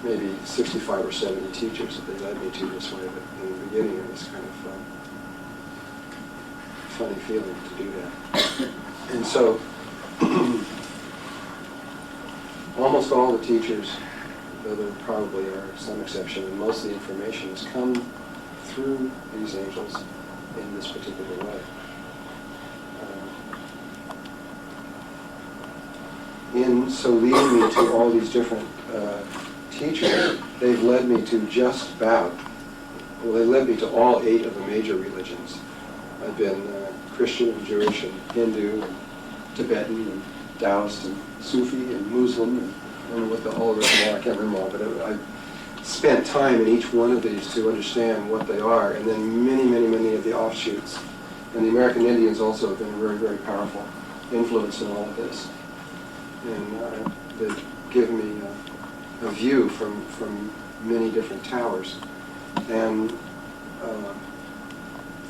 maybe 65 or 70 teachers that they led me to this way, but in the beginning it was kind of funny feeling to do that. And so almost all the teachers, though there probably are some exception, and most of the information has come through these angels in this particular way. In so leading me to all these different teachers, they've led me to they led me to all 8 of the major religions. I've been Christian and Jewish and Hindu and Tibetan and Taoist and Sufi and Muslim, and I don't know what all of them are, I can't remember all, but I've spent time in each one of these to understand what they are, and then many of the offshoots. And the American Indians also have been a very, very powerful influence in all of this. And they've given me a view from many different towers. And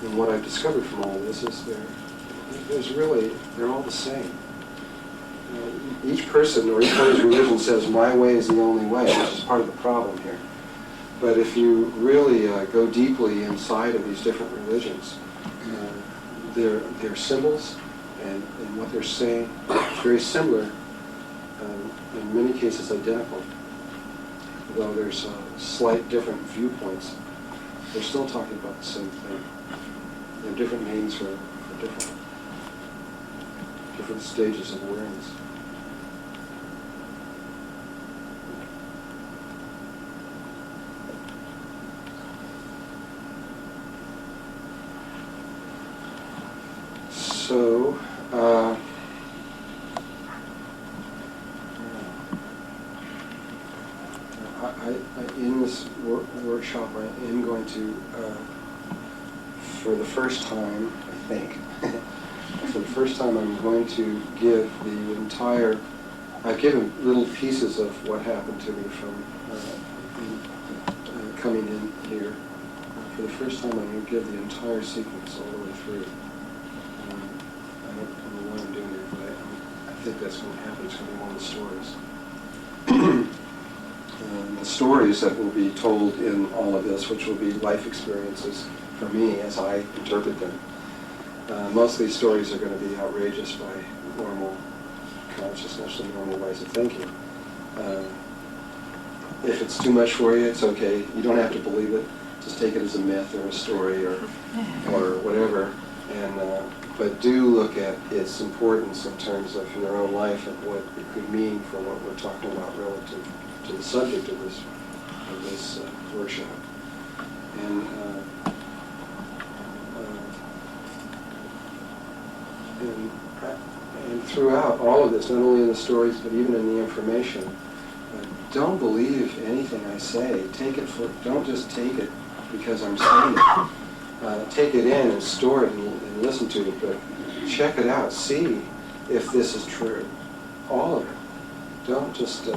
And what I've discovered from all this is they're all the same. Each person or each one of these religions says, my way is the only way, which is part of the problem here. But if you really go deeply inside of these different religions, their symbols and what they're saying is very similar, in many cases identical. Though there's slight different viewpoints, they're still talking about the same thing. They have different names for different stages of awareness. So, in this workshop, I am going to, for the first time, I think, for the first time, I'm going to give the entire. I've given little pieces of what happened to me from coming in here. For the first time, I'm going to give the entire sequence all the way through. I don't know why I'm doing it, but I think that's going to happen. It's going to be one of the stories. The stories that will be told in all of this, which will be life experiences for me as I interpret them. Most of these stories are going to be outrageous by normal consciousness and normal ways of thinking. If it's too much for you, it's okay. You don't have to believe it. Just take it as a myth or a story or whatever. But do look at its importance in terms of your own life and what it could mean for what we're talking about relative to the subject of this workshop. And throughout all of this, not only in the stories but even in the information, don't believe anything I say. Don't just take it because I'm saying it. Take it in and store it and listen to it, but check it out. See if this is true. All of it. Don't just do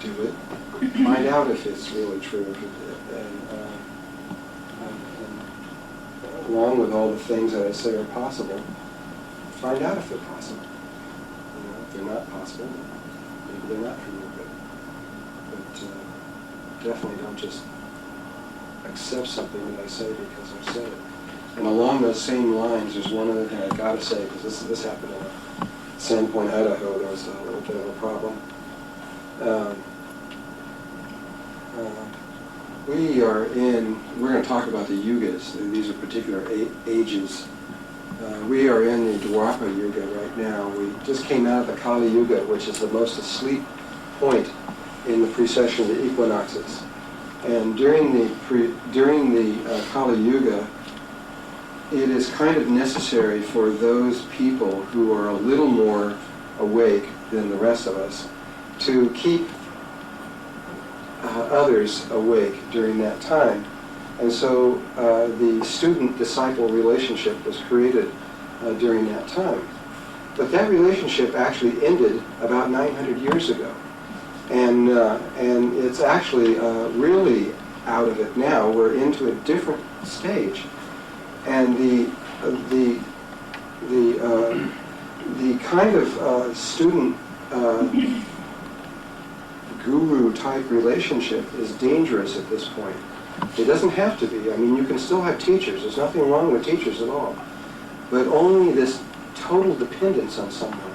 it. Find out if it's really true. And along with all the things that I say are possible, find out if they're possible. If they're not possible, maybe they're not for you. But definitely don't just accept something that I say because I say it. And along those same lines, there's one other thing I got to say, because this happened in Sandpoint, Idaho. There was a little bit of a problem. We're going to talk about the yugas. These are particular ages. We are in the Dwapara Yuga right now. We just came out of the Kali Yuga, which is the most asleep point in the precession of the equinoxes. And during the Kali Yuga, it is kind of necessary for those people who are a little more awake than the rest of us to keep others awake during that time. And so the student-disciple relationship was created during that time. But that relationship actually ended about 900 years ago. And it's actually really out of it now. We're into a different stage. And the kind of student guru type relationship is dangerous at this point. It doesn't have to be. I mean, you can still have teachers. There's nothing wrong with teachers at all. But only this total dependence on someone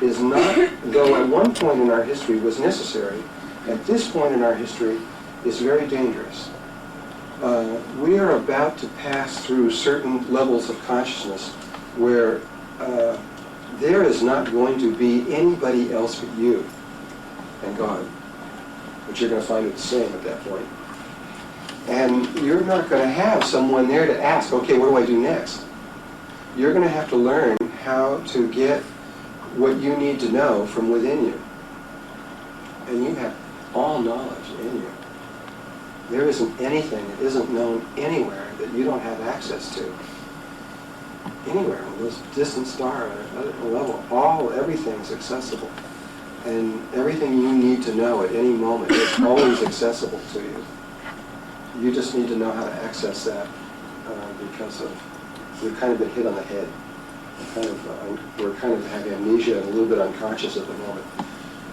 is not, though at one point in our history was necessary, at this point in our history is very dangerous. We are about to pass through certain levels of consciousness where there is not going to be anybody else but you and God. But you're going to find it the same at that point. And you're not going to have someone there to ask, okay, what do I do next? You're going to have to learn how to get what you need to know from within you. And you have all knowledge in you. There isn't anything that isn't known anywhere that you don't have access to. Anywhere on this distant star or other level, everything's accessible. And everything you need to know at any moment is always accessible to you. You just need to know how to access that because we've kind of been hit on the head. We're kind of having amnesia and a little bit unconscious at the moment.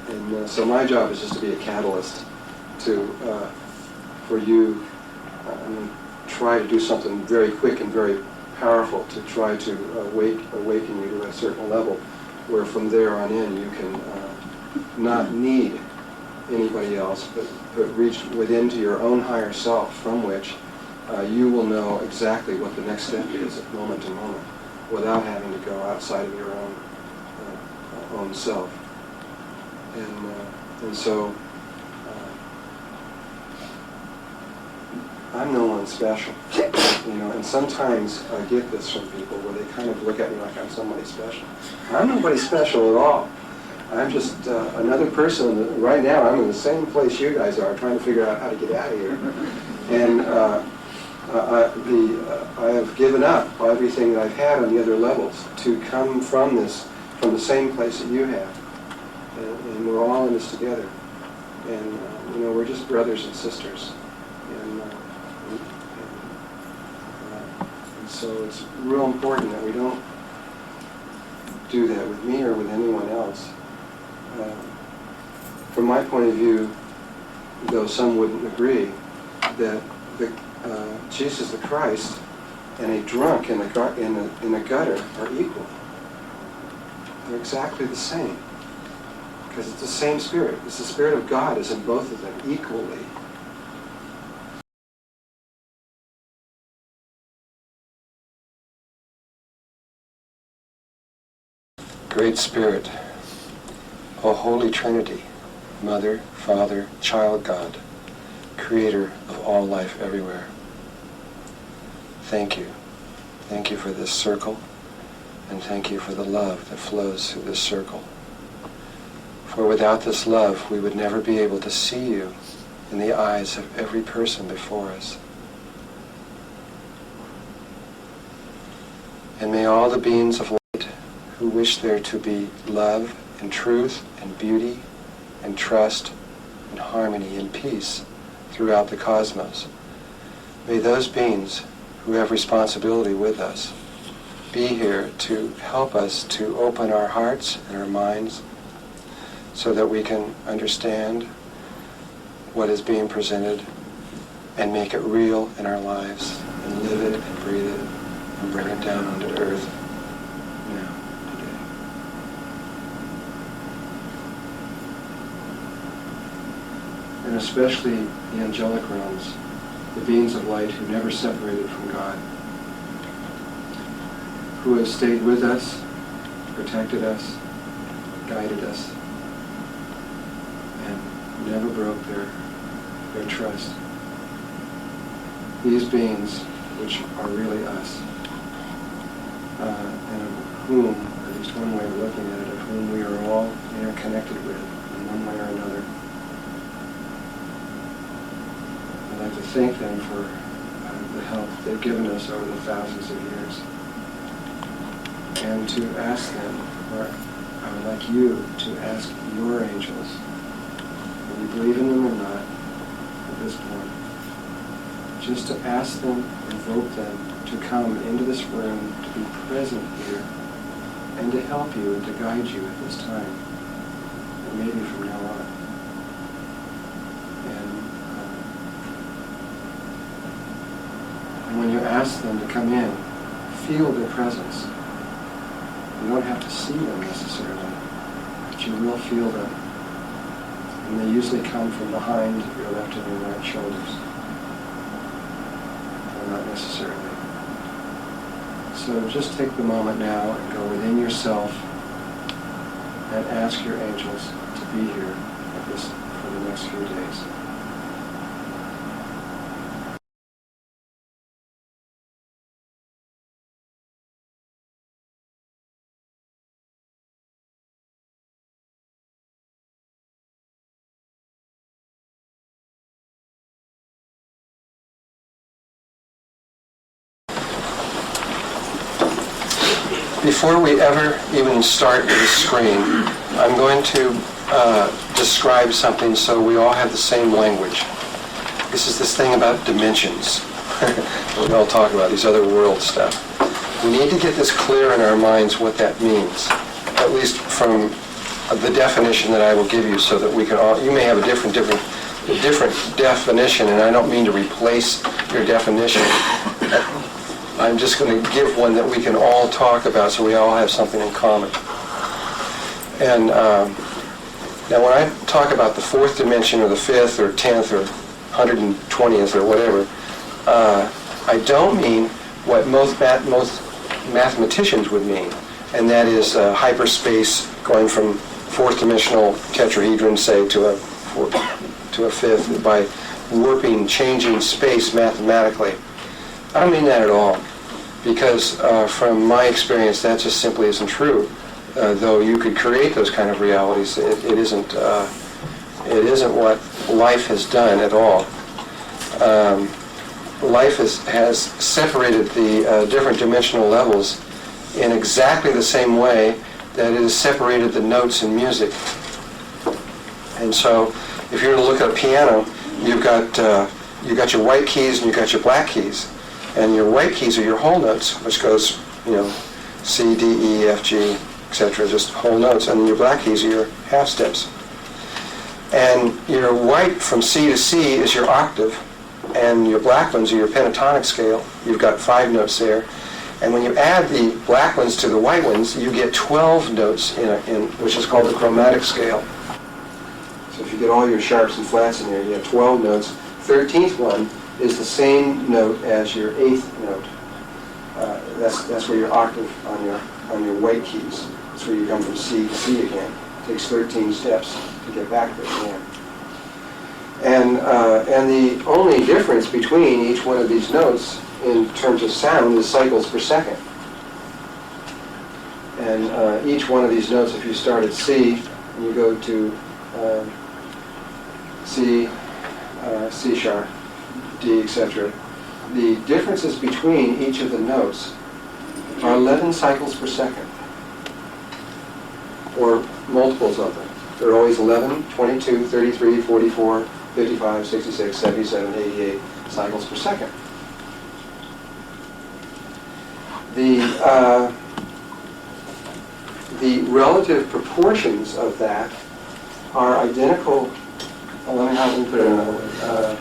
And so my job is just to be a catalyst for you. I'm going to try to do something very quick and very powerful to try to awaken you to a certain level where from there on in you can not need anybody else, but reach within to your own higher self, from which you will know exactly what the next step is at moment to moment without having to go outside of your own self. And so I'm no one special, and sometimes I get this from people where they kind of look at me like I'm somebody special. I'm nobody special at all. I'm just another person. Right now I'm in the same place you guys are, trying to figure out how to get out of here. And I have given up everything that I've had on the other levels to come from the same place that you have. And we're all in this together. And we're just brothers and sisters. And so it's real important that we don't do that with me or with anyone else. From my point of view, though some wouldn't agree, that Jesus the Christ and a drunk in a gutter are equal. They're exactly the same. Because it's the same Spirit. It's the Spirit of God is in both of them equally. Great Spirit, O Holy Trinity, Mother, Father, Child God, Creator of all life everywhere. Thank you. Thank you for this circle, and thank you for the love that flows through this circle. For without this love, we would never be able to see you in the eyes of every person before us. And may all the beings of light who wish there to be love and truth and beauty and trust and harmony and peace throughout the cosmos, may those beings who have responsibility with us be here to help us to open our hearts and our minds so that we can understand what is being presented and make it real in our lives and live it and breathe it and bring it down onto earth now, today. And especially the angelic realms, the beings of light who never separated from God, who have stayed with us, protected us, guided us, and never broke their trust. These beings, which are really us, and of whom, at least one way of looking at it, of whom we are all interconnected with in one way or another. I'd like to thank them for the help they've given us over the thousands of years. And to ask them, or I would like you to ask your angels, whether you believe in them or not at this point, just to ask them, invoke them to come into this room, to be present here, and to help you and to guide you at this time, and maybe from now on. And when you ask them to come in, feel their presence. You don't have to see them necessarily, but you will feel them. And they usually come from behind your left and your right shoulders. Well, not necessarily. So just take the moment now and go within yourself and ask your angels to be here for the next few days. Before we ever even start with the screen, I'm going to describe something so we all have the same language. This is this thing about dimensions. we all talk about these other world stuff. We need to get this clear in our minds what that means, at least from the definition that I will give you, so that we can all, you may have a different definition, and I don't mean to replace your definition. I'm just going to give one that we can all talk about, so we all have something in common. And now when I talk about the fourth dimension, or the fifth, or 10th, or 120th, or whatever, I don't mean what most mathematicians would mean, and that is hyperspace going from fourth dimensional tetrahedron, say, to a fifth, by warping, changing space mathematically. I don't mean that at all, because from my experience, that just simply isn't true. Though you could create those kind of realities, it isn't what life has done at all. Life has separated the different dimensional levels in exactly the same way that it has separated the notes in music. And so, if you're to look at a piano, you've got your white keys and you've got your black keys, and your white keys are your whole notes, which goes, C, D, E, F, G, etc., just whole notes, and your black keys are your half steps. And your white from C to C is your octave, and your black ones are your pentatonic scale. You've got 5 notes there. And when you add the black ones to the white ones, you get 12 notes in which is called the chromatic scale. So if you get all your sharps and flats in there, you have 12 notes. 13th one is the same note as your 8th note. That's where your octave on your white keys. That's where you come from C to C again. It takes 13 steps to get back there again. And the only difference between each one of these notes in terms of sound is cycles per second. And each one of these notes, if you start at C and you go to C, C sharp, D, etc., the differences between each of the notes are 11 cycles per second, or multiples of them. They're always 11, 22, 33, 44, 55, 66, 77, 88 cycles per second. The relative proportions of that are identical. Let me put it another way.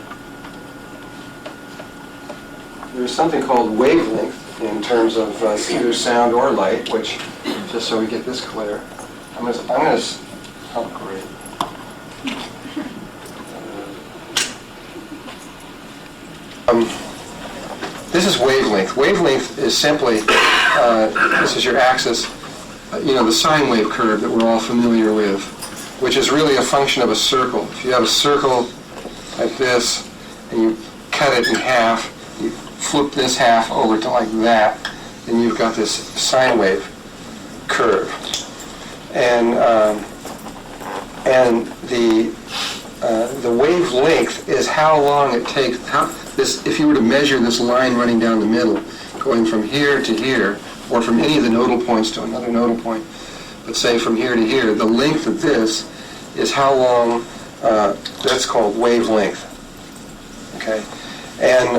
There's something called wavelength in terms of either sound or light, which, just so we get this clear, I'm going to oh, great. This is wavelength. Wavelength is simply, this is your axis, the sine wave curve that we're all familiar with, which is really a function of a circle. If you have a circle like this, and you cut it in half, you flip this half over to like that, then you've got this sine wave curve. And the wavelength is how long it takes. If you were to measure this line running down the middle, going from here to here, or from any of the nodal points to another nodal point, but say from here to here, the length of this is how long. That's called wavelength. Okay, and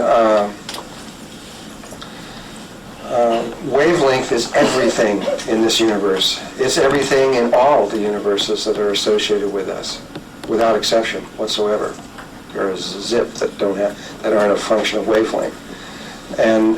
wavelength is everything in this universe. It's everything in all the universes that are associated with us, without exception whatsoever. There is zip that aren't a function of wavelength. And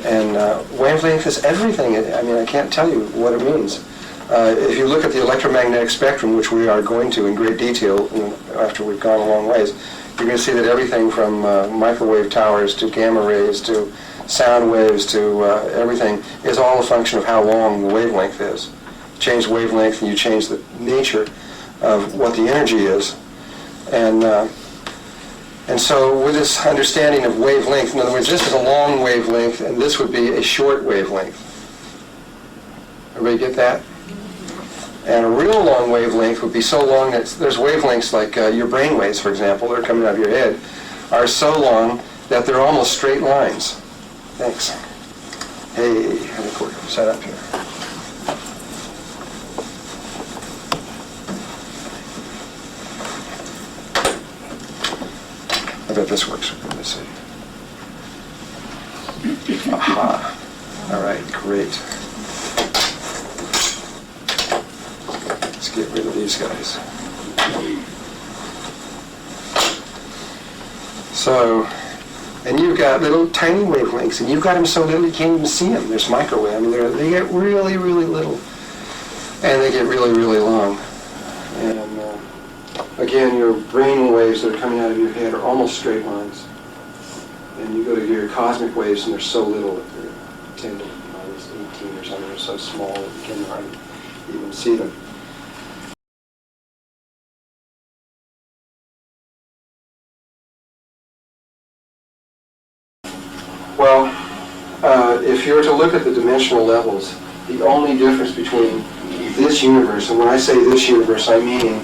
wavelength is everything. I mean, I can't tell you what it means. If you look at the electromagnetic spectrum, which we are going to in great detail after we've gone a long ways, you're going to see that everything from microwave towers to gamma rays to sound waves to everything is all a function of how long the wavelength is. Change the wavelength and you change the nature of what the energy is. And so with this understanding of wavelength, in other words, this is a long wavelength and this would be a short wavelength. Everybody get that? And a real long wavelength would be so long that there's wavelengths like your brain waves, for example, that are coming out of your head, are so long that they're almost straight lines. Thanks. Hey, how do we set up here? I bet this works. Let's see. Aha. All right, great. Let's get rid of these guys. So, and you've got little tiny wavelengths, and you've got them so little you can't even see them. There's microwave. I mean, they get really, really little, and they get really, really long. And again, your brain waves that are coming out of your head are almost straight lines. And you go to your cosmic waves, and they're so little that they're 10 to minus 18 or something. They're so small that you can't hardly even see them. Well, if you were to look at the dimensional levels, the only difference between this universe, and when I say this universe, I mean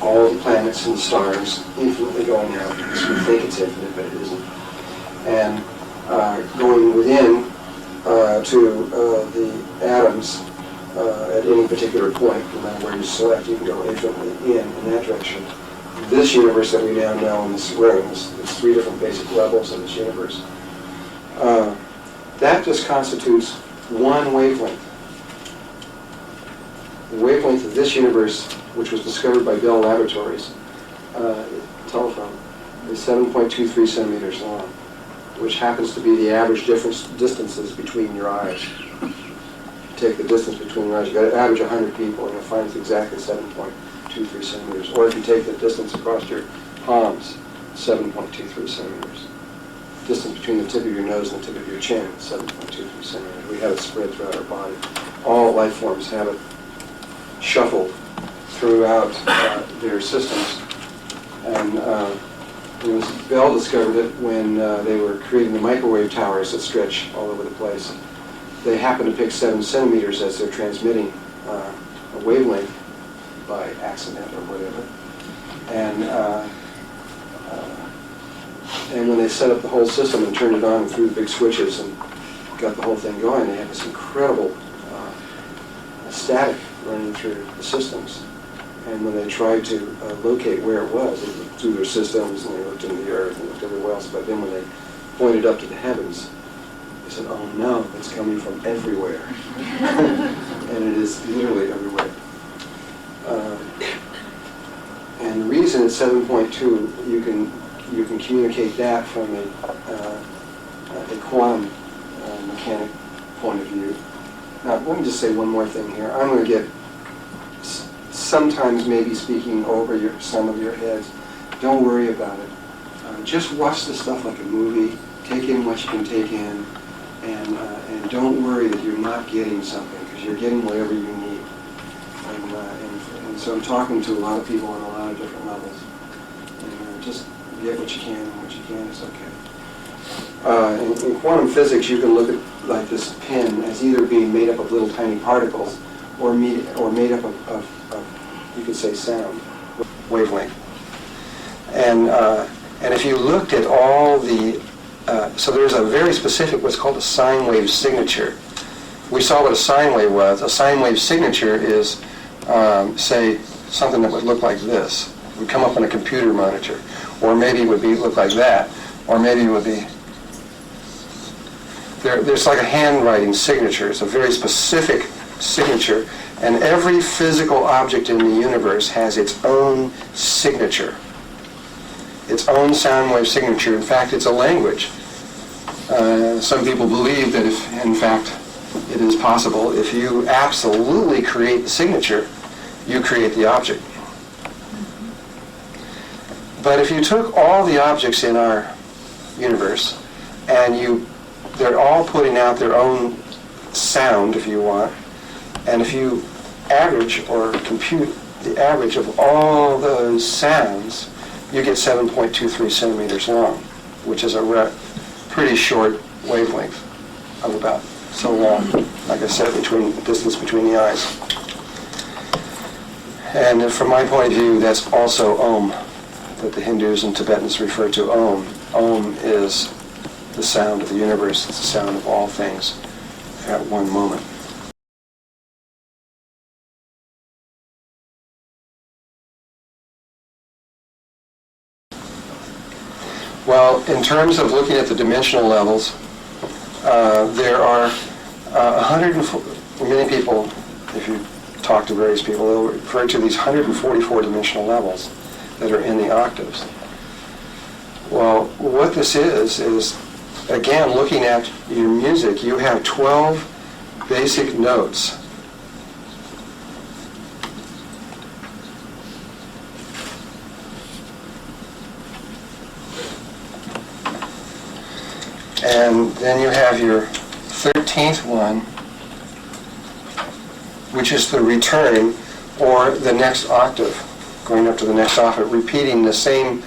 all the planets and the stars infinitely going out, because we think it's infinite, but it isn't. And going within to the atoms at any particular point, no matter where you select, you can go infinitely in that direction. This universe that we now know in this room, there's 3 different basic levels of this universe. That just constitutes one wavelength. The wavelength of this universe, which was discovered by Bell Laboratories, telephone, is 7.23 centimeters long, which happens to be the average distances between your eyes. Take the distance between your eyes, you've got to average 100 people, and you'll find it's exactly 7.23 centimeters. Or if you take the distance across your palms, 7.23 centimeters. Distance between the tip of your nose and the tip of your chin, 7.23 centimeters. We have it spread throughout our body. All life forms have it shuffled throughout their systems. And Bell discovered it when they were creating the microwave towers that stretch all over the place. They happened to pick 7 centimeters as they're transmitting a wavelength by accident or whatever. And when they set up the whole system and turned it on and threw the big switches and got the whole thing going, they had this incredible static running through the systems. And when they tried to locate where it was, they looked through their systems and they looked into the earth and looked everywhere else. But then when they pointed up to the heavens, they said, "Oh no, it's coming from everywhere." And it is literally everywhere. And the reason it's 7.2, you can communicate that from a quantum mechanic point of view. Now, let me just say one more thing here. I'm going to get sometimes maybe speaking over some of your heads. Don't worry about it. Just watch this stuff like a movie. Take in what you can take in, and don't worry that you're not getting something, because you're getting whatever you need. And so I'm talking to a lot of people on a lot of different levels. And just get what you can, and what you can is okay. In quantum physics, you can look at like this pin as either being made up of little tiny particles, or made up of you could say sound, wavelength. And if you looked at all the, so there's a very specific what's called a sine wave signature. We saw what a sine wave was. A sine wave signature is, say, something that would look like this. It would come up on a computer monitor. Or maybe it would look like that. Or maybe it would be, there's like a handwriting signature. It's a very specific signature. And every physical object in the universe has its own signature. Its own sound wave signature. In fact, it's a language. Some people believe that if, in fact, it is possible, if you absolutely create the signature, you create the object. But if you took all the objects in our universe and they're all putting out their own sound, if you want, and if you average or compute the average of all those sounds, you get 7.23 centimeters long, which is a pretty short wavelength of about so long, like I said, distance between the eyes. And from my point of view, that's also Om, that the Hindus and Tibetans refer to Om. Om is the sound of the universe. It's the sound of all things at one moment. Well, in terms of looking at the dimensional levels, there are 104, many people, if you talk to various people, they'll refer to these 144 dimensional levels that are in the octaves. Well, what this is, again, looking at your music, you have 12 basic notes. And then you have your 13th one, which is the return, or the next octave, going up to the next octave, repeating the same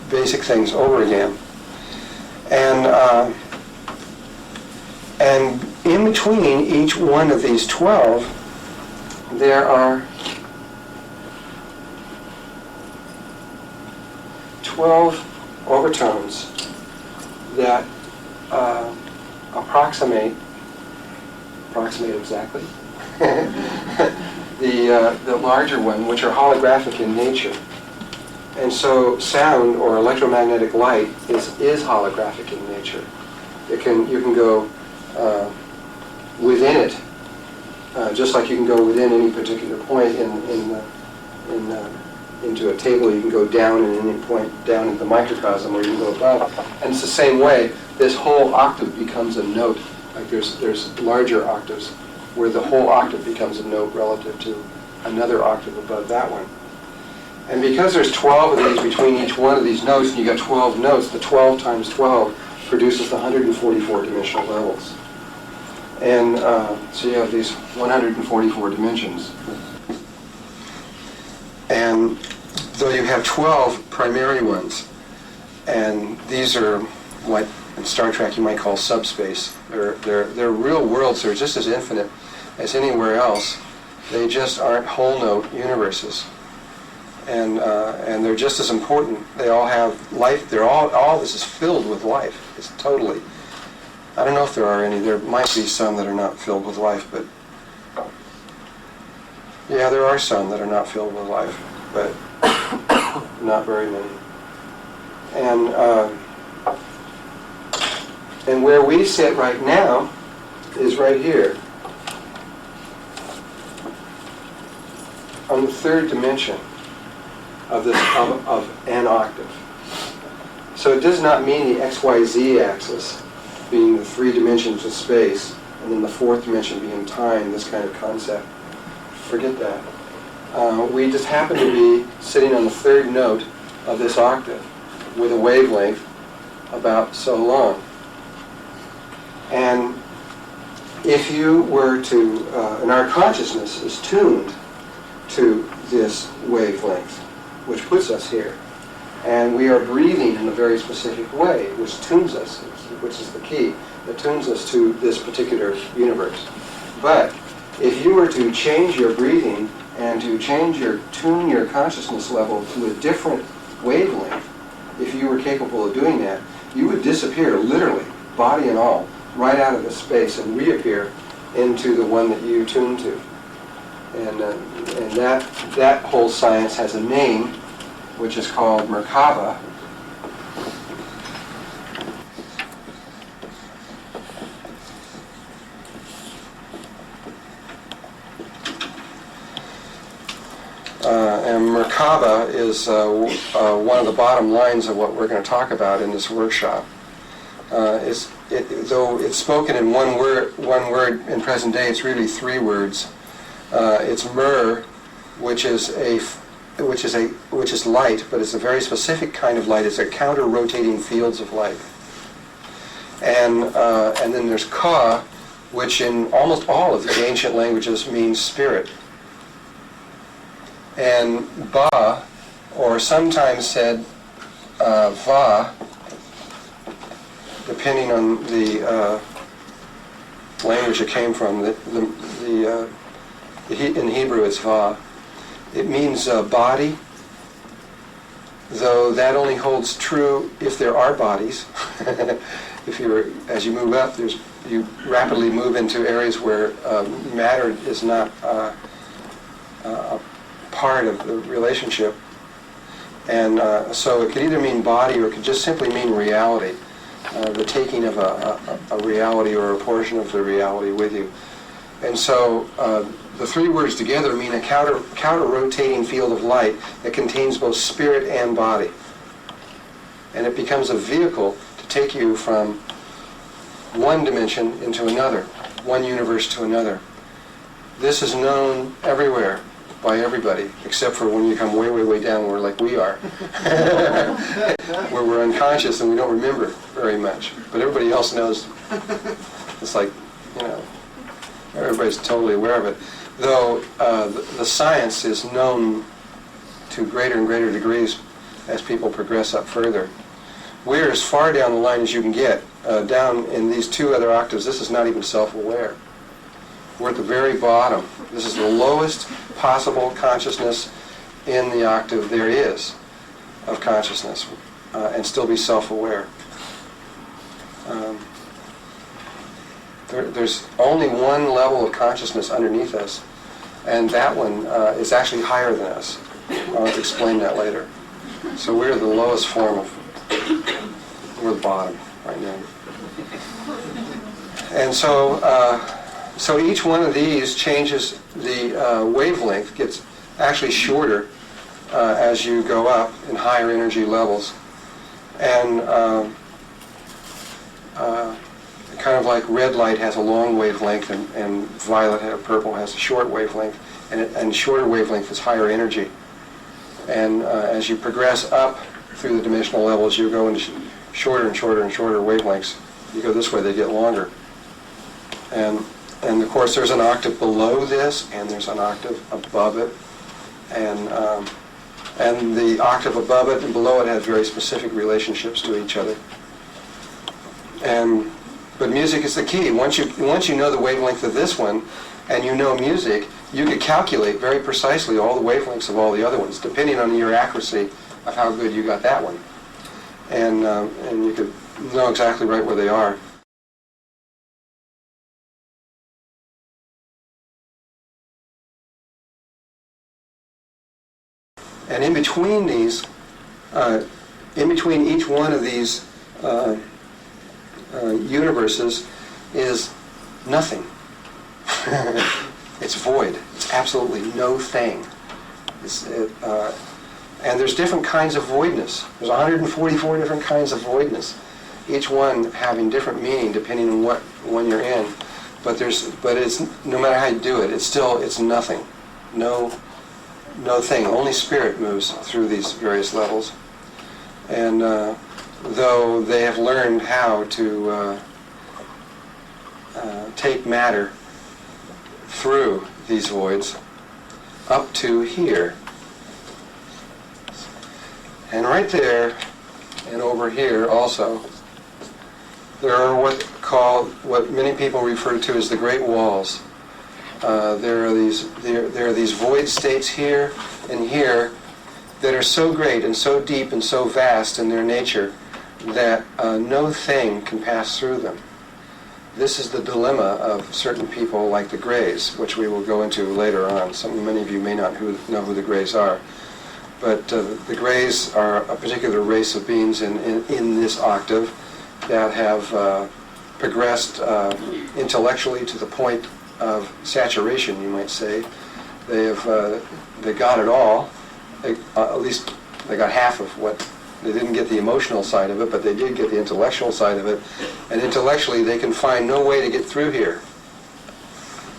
basic things over again. And in between each one of these 12, there are 12 overtones that approximate exactly the larger one, which are holographic in nature. And so sound or electromagnetic light is holographic in nature. You can go within it, just like you can go within any particular point into a table. You can go down at any point down in the microcosm, or you can go above. And it's the same way. This whole octave becomes a note. Like there's larger octaves where the whole octave becomes a note relative to another octave above that one. And because there's 12 of these between each one of these notes, and you got 12 notes, the 12 times 12 produces the 144 dimensional levels. And so you have these 144 dimensions. And though you have 12 primary ones, and these are what in Star Trek you might call subspace. They're real worlds. They're just as infinite as anywhere else. They just aren't whole note universes. And they're just as important. They all have life. All this is filled with life. It's totally. I don't know if there are any. There might be some that are not filled with life, but yeah, there are some that are not filled with life, but not very many. And where we sit right now is right here on the third dimension of this of an octave. So it does not mean the XYZ axis being the 3 dimensions of space and then the 4th dimension being time, this kind of concept. Forget that. We just happen to be sitting on the 3rd note of this octave with a wavelength about so long. And if you were to, and our consciousness is tuned to this wavelength, which puts us here. And we are breathing in a very specific way, which tunes us, which is the key, that tunes us to this particular universe. But if you were to change your breathing and to tune your consciousness level to a different wavelength, if you were capable of doing that, you would disappear, literally, body and all, right out of this space and reappear into the one that you tune to. And that whole science has a name, which is called Merkaba. And Merkaba is one of the bottom lines of what we're going to talk about in this workshop. Though it's spoken in one word in present day, it's really 3 words. It's Mer, which is light, but it's a very specific kind of light. It's a counter-rotating fields of light. And then there's Ka, which in almost all of the ancient languages means spirit. And Ba, or sometimes said Va, depending on the language it came from. In Hebrew it's Va. It means body, though that only holds true if there are bodies. As you move up, you rapidly move into areas where matter is not a part of the relationship. And so it could either mean body or it could just simply mean reality, the taking of a reality or a portion of the reality with you. And so the three words together mean a counter-rotating field of light that contains both spirit and body. And it becomes a vehicle to take you from one dimension into another, one universe to another. This is known everywhere by everybody, except for when you come way, way, way down where like we are, where we're unconscious and we don't remember very much. But everybody else knows. It's like, you know, everybody's totally aware of it. Though the science is known to greater and greater degrees as people progress up further. We're as far down the line as you can get. Down in these two other octaves, this is not even self-aware. We're at the very bottom. This is the lowest possible consciousness in the octave there is of consciousness, and still be self-aware. There's only one level of consciousness underneath us, and that one is actually higher than us. I'll explain that later. So we're the lowest form of, we're the bottom right now. And so each one of these changes the wavelength, gets actually shorter as you go up in higher energy levels. And kind of like red light has a long wavelength and violet or purple has a short wavelength, and shorter wavelength is higher energy. And as you progress up through the dimensional levels, you go into shorter and shorter and shorter wavelengths. You go this way, they get longer. And of course, there's an octave below this, and there's an octave above it. And the octave above it and below it has very specific relationships to each other. But music is the key. Once you know the wavelength of this one, and you know music, you could calculate very precisely all the wavelengths of all the other ones, depending on your accuracy of how good you got that one. And you could know exactly right where they are. And in between these, in between each one of these universes is nothing. It's void. It's absolutely no thing. And there's different kinds of voidness. There's 144 different kinds of voidness, each one having different meaning depending on what one you're in. But it's no matter how you do it, it's nothing. No thing. Only spirit moves through these various levels. And though they have learned how to take matter through these voids up to here. And right there and over here also, there are what many people refer to as the Great Walls. There are these void states here and here that are so great and so deep and so vast in their nature that no thing can pass through them. This is the dilemma of certain people like the Greys, which we will go into later on. Many of you may not know who the Greys are. But the Greys are a particular race of beings in this octave that have progressed intellectually to the point of saturation, you might say. They got it all. At least they got half of what. They didn't get the emotional side of it, but they did get the intellectual side of it. And intellectually, they can find no way to get through here,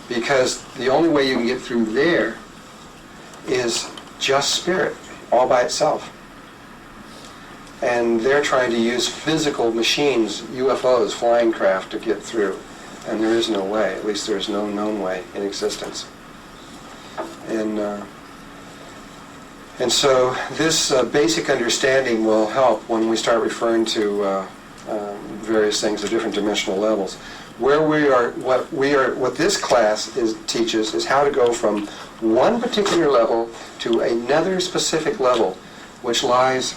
because the only way you can get through there is just spirit, all by itself. And they're trying to use physical machines, UFOs, flying craft, to get through. And there is no way, at least there is no known way in existence. And so this basic understanding will help when we start referring to various things at different dimensional levels. What this class teaches is how to go from one particular level to another specific level, which lies.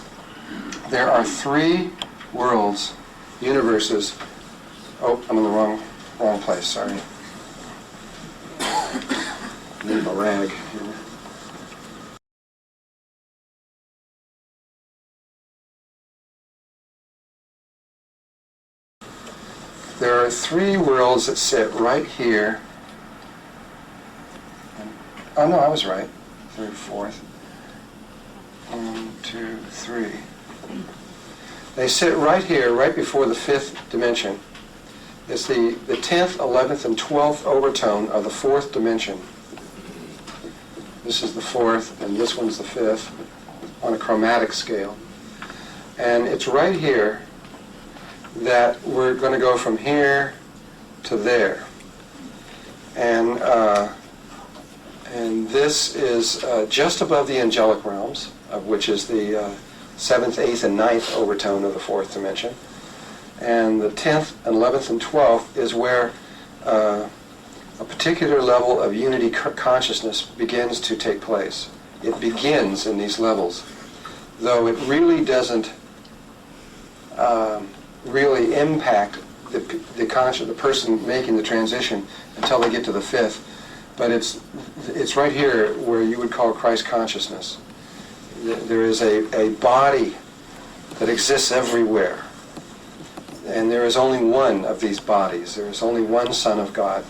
There are 3 worlds, universes. Oh, I'm in the wrong place. Sorry. Need a rag. there are three worlds that sit right here. Oh no, I was right. Third, fourth. 1, 2, 3. They sit right here, right before the fifth dimension. It's the 10th, 11th, and 12th overtone of the fourth dimension. This is the fourth, and this one's the fifth on a chromatic scale. And it's right here that we're going to go from here to there. And this is just above the angelic realms, of which is the 7th, 8th, and 9th overtone of the fourth dimension. And the 10th, 11th, and 12th is where a particular level of unity consciousness begins to take place. It begins in these levels, though it really doesn't really impact the person making the transition until they get to the fifth. But it's right here where you would call Christ consciousness. There is a body that exists everywhere. And there is only one of these bodies. There is only one Son of God.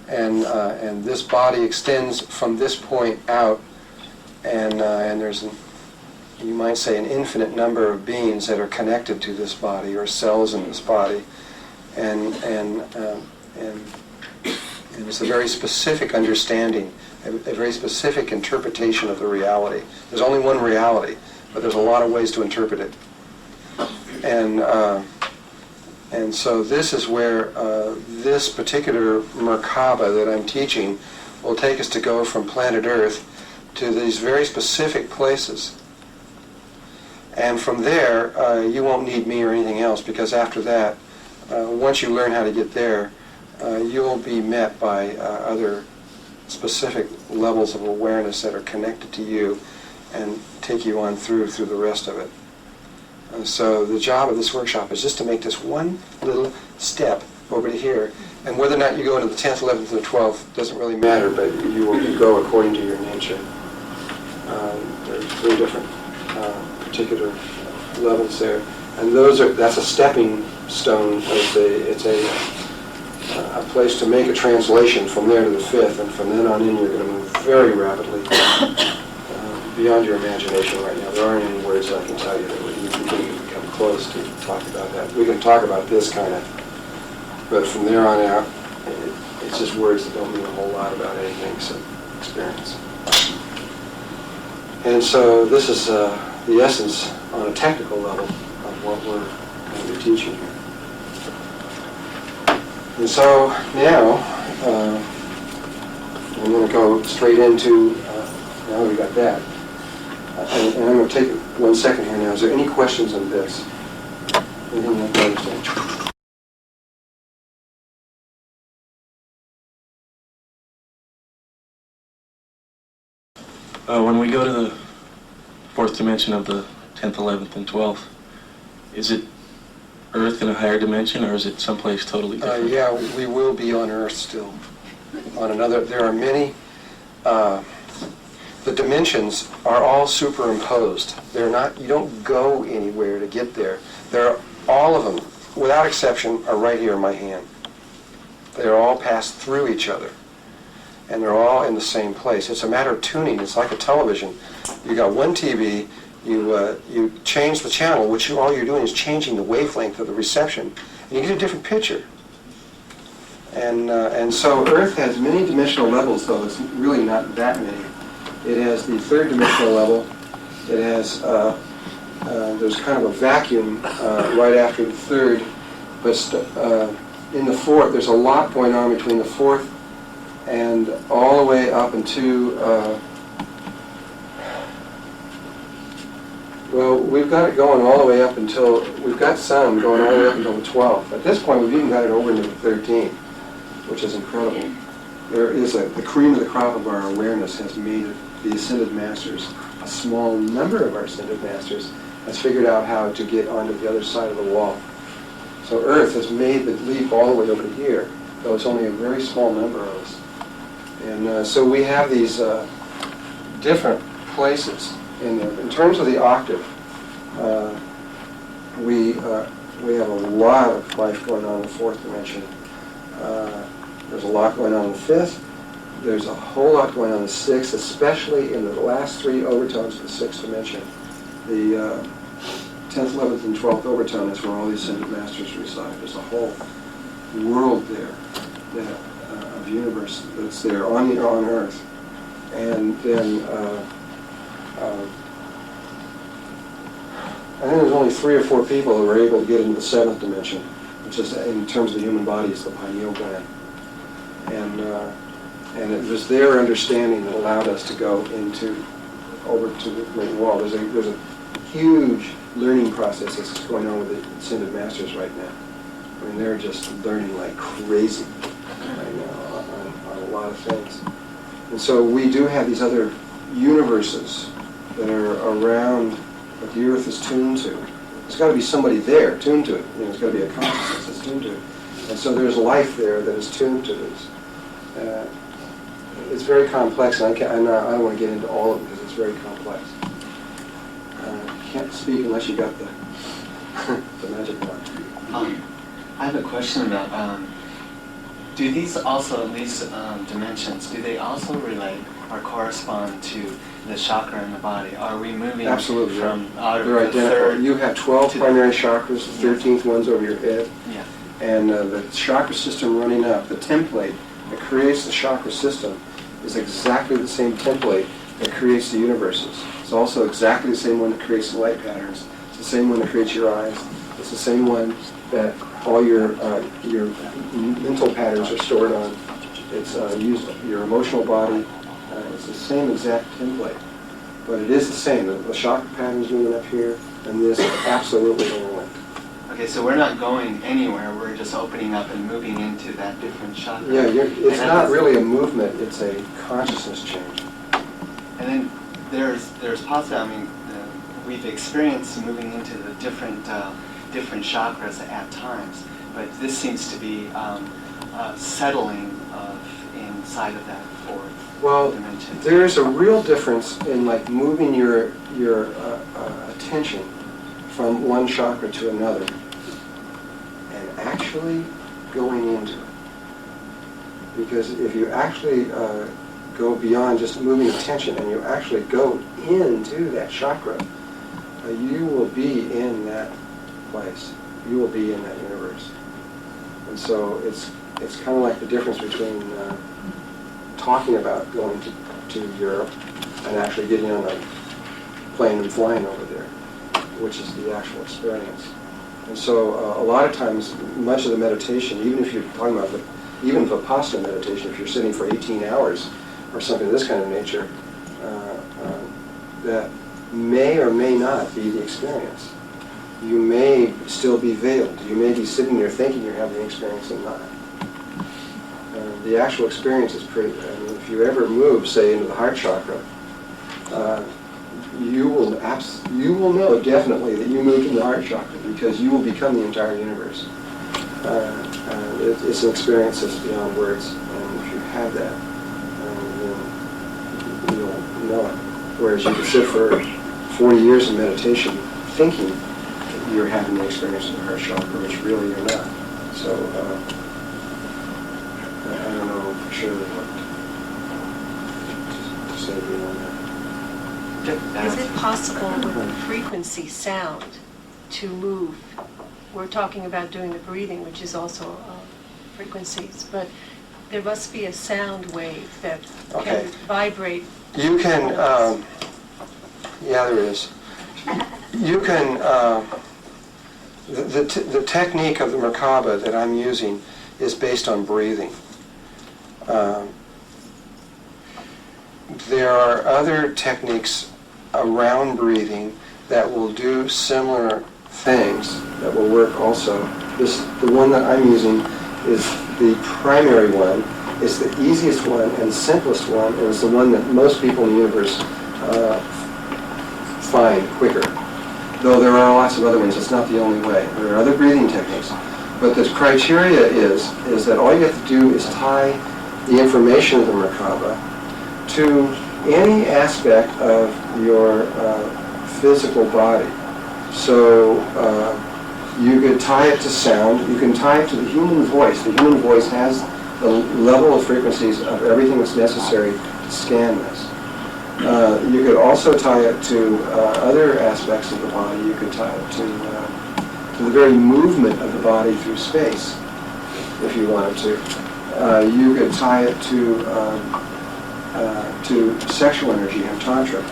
And this body extends from this point out, and there's, you might say, an infinite number of beings that are connected to this body, or cells in this body. And it's a very specific understanding, a very specific interpretation of the reality. There's only one reality, but there's a lot of ways to interpret it. And so this is where this particular Merkaba that I'm teaching will take us to go from planet Earth to these very specific places. And from there, you won't need me or anything else, because after that, once you learn how to get there, you'll be met by other specific levels of awareness that are connected to you and take you on through the rest of it. And so the job of this workshop is just to make this one little step over to here. And whether or not you go into the 10th, 11th, or the 12th doesn't really matter, but you go according to your nature. There's three different particular levels there. And that's a stepping stone. It's a place to make a translation from there to the fifth, and from then on in you're going to move very rapidly beyond your imagination right now. There aren't any words I can tell you that you can come close to talk about that. We can talk about this kind of, but from there on out, it's just words that don't mean a whole lot about anything except experience. And so this is the essence on a technical level of what we're going to be teaching here. And so now, I'm going to go straight into, now we got that. And I'm going to take 1 second here now. Is there any questions on this? Anything you want to understand? When we go to the fourth dimension of the 10th, 11th, and 12th, is it Earth in a higher dimension, or is it someplace totally different? Yeah, we will be on Earth still. On another, there are many. The dimensions are all superimposed. They're not. You don't go anywhere to get there. All of them, without exception, are right here in my hand. They're all passed through each other, and they're all in the same place. It's a matter of tuning. It's like a television. You got one TV. You change the channel, which all you're doing is changing the wavelength of the reception, and you get a different picture. And so Earth has many dimensional levels, though it's really not that many. It has the third dimensional level. It has there's kind of a vacuum right after the third, but in the fourth there's a lot going on between the fourth and all the way up into. Well, we've got it going all the way up until, we've got sun going all the way up until the 12th. At this point, we've even got it over into the 13th, which is incredible. There is the cream of the crop of our awareness has made the Ascended Masters, a small number of our Ascended Masters, has figured out how to get onto the other side of the wall. So Earth has made the leap all the way over to here, though it's only a very small number of us. And so we have these different places. In terms of the octave, we have a lot of life going on in the fourth dimension. There's a lot going on in the fifth. There's a whole lot going on in the sixth, especially in the last three overtones of the sixth dimension. The 10th, 11th, and 12th overtone is where all the ascended masters reside. There's a whole world there that, of universe that's there on Earth. And then I think there's only 3 or 4 people who were able to get into the 7th dimension, which is, in terms of the human body, is the pineal gland. And it was their understanding that allowed us to go over to the great wall. There's a huge learning process that's going on with the ascended masters right now. I mean, they're just learning like crazy right now on a lot of things. And so we do have these other universes that are around what the Earth is tuned to. There's got to be somebody there tuned to it. You know, there's got to be a consciousness that's tuned to it. And so there's life there that is tuned to this. It's very complex, and I don't want to get into all of it because it's very complex. You can't speak unless you got the the magic wand. I have a question about, do these also, these dimensions, do they also relate or correspond to the chakra in the body? Are we moving Absolutely, from out of they're the identical. third? You have 12 primary chakras, the 13th one's over your head, Yeah. and the chakra system running up, the template that creates the chakra system is exactly the same template that creates the universes. It's also exactly the same one that creates the light patterns. It's the same one that creates your eyes. It's the same one that all your mental patterns are stored on. It's used your emotional body. It's the same exact template, but it is the same. The chakra patterns moving up here, and this are absolutely interlinked. Okay, so we're not going anywhere. We're just opening up and moving into that different chakra. Yeah, it's not really a movement. It's a consciousness change. And then there's possibly, I mean, we've experienced moving into the different chakras at times, but this seems to be settling inside of that fourth dimension. There's a real difference in like moving your attention from one chakra to another and actually going into it. Because if you actually go beyond just moving attention and you actually go into that chakra, you will be in that place. You will be in that universe. And so it's kind of like the difference between talking about going to Europe and actually getting on a plane and flying over there, which is the actual experience. And so a lot of times, much of the meditation, even if you're talking about even Vipassana meditation, if you're sitting for 18 hours or something of this kind of nature, that may or may not be the experience. You may still be veiled. You may be sitting there thinking you're having the experience and not. The actual experience is pretty, I mean, if you ever move, say, into the heart chakra, you will know definitely that you moved in the heart chakra because you will become the entire universe. It's an experience that's beyond words, and if you have that, then you'll know it. Whereas you can sit for 40 years in meditation thinking that you're having the experience of the heart chakra, which really you're not. So I don't know for sure what to say beyond that. Is it possible with frequency sound to move? We're talking about doing the breathing, which is also frequencies, but there must be a sound wave that can vibrate. You can, yeah, there is. You can, the technique of the Merkaba that I'm using is based on breathing. There are other techniques around breathing that will do similar things that will work also. The one that I'm using is the primary one. It's the easiest one and the simplest one, and it's the one that most people in the universe find quicker. Though there are lots of other ones, it's not the only way. There are other breathing techniques. But the criteria is that all you have to do is tie the information of the Merkaba to any aspect of your physical body. So You could tie it to sound. You can tie it to the human voice. The human voice has the level of frequencies of everything that's necessary to scan this. You could also tie it to other aspects of the body. You could tie it to the very movement of the body through space, if you wanted to. You could tie it to sexual energy and tantra,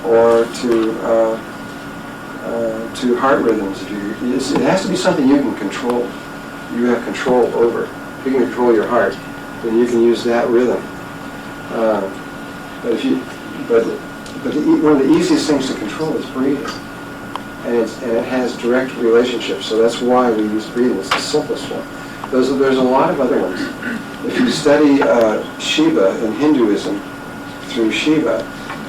or to heart rhythms. It has to be something you can control. You have control over. If you can control your heart, then you can use that rhythm. One of the easiest things to control is breathing, and it has direct relationships. So that's why we use breathing. It's the simplest one. There's a lot of other ones. If you study Shiva in Hinduism through Shiva,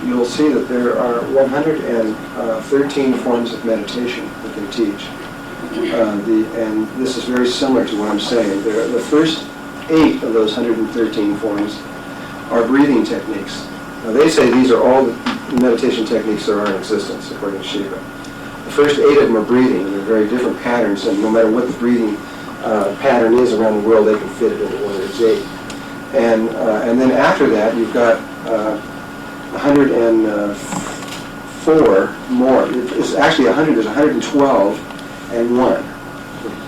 you'll see that there are 113 forms of meditation that they teach. And this is very similar to what I'm saying. The first 8 of those 113 forms are breathing techniques. Now they say these are all the meditation techniques that are in existence, according to Shiva. The first 8 of them are breathing, and they're very different patterns, and no matter what the breathing pattern is around the world, they can fit it into one of these 8. And then after that, you've got 104 more. It's actually 100. There's 112 and 1.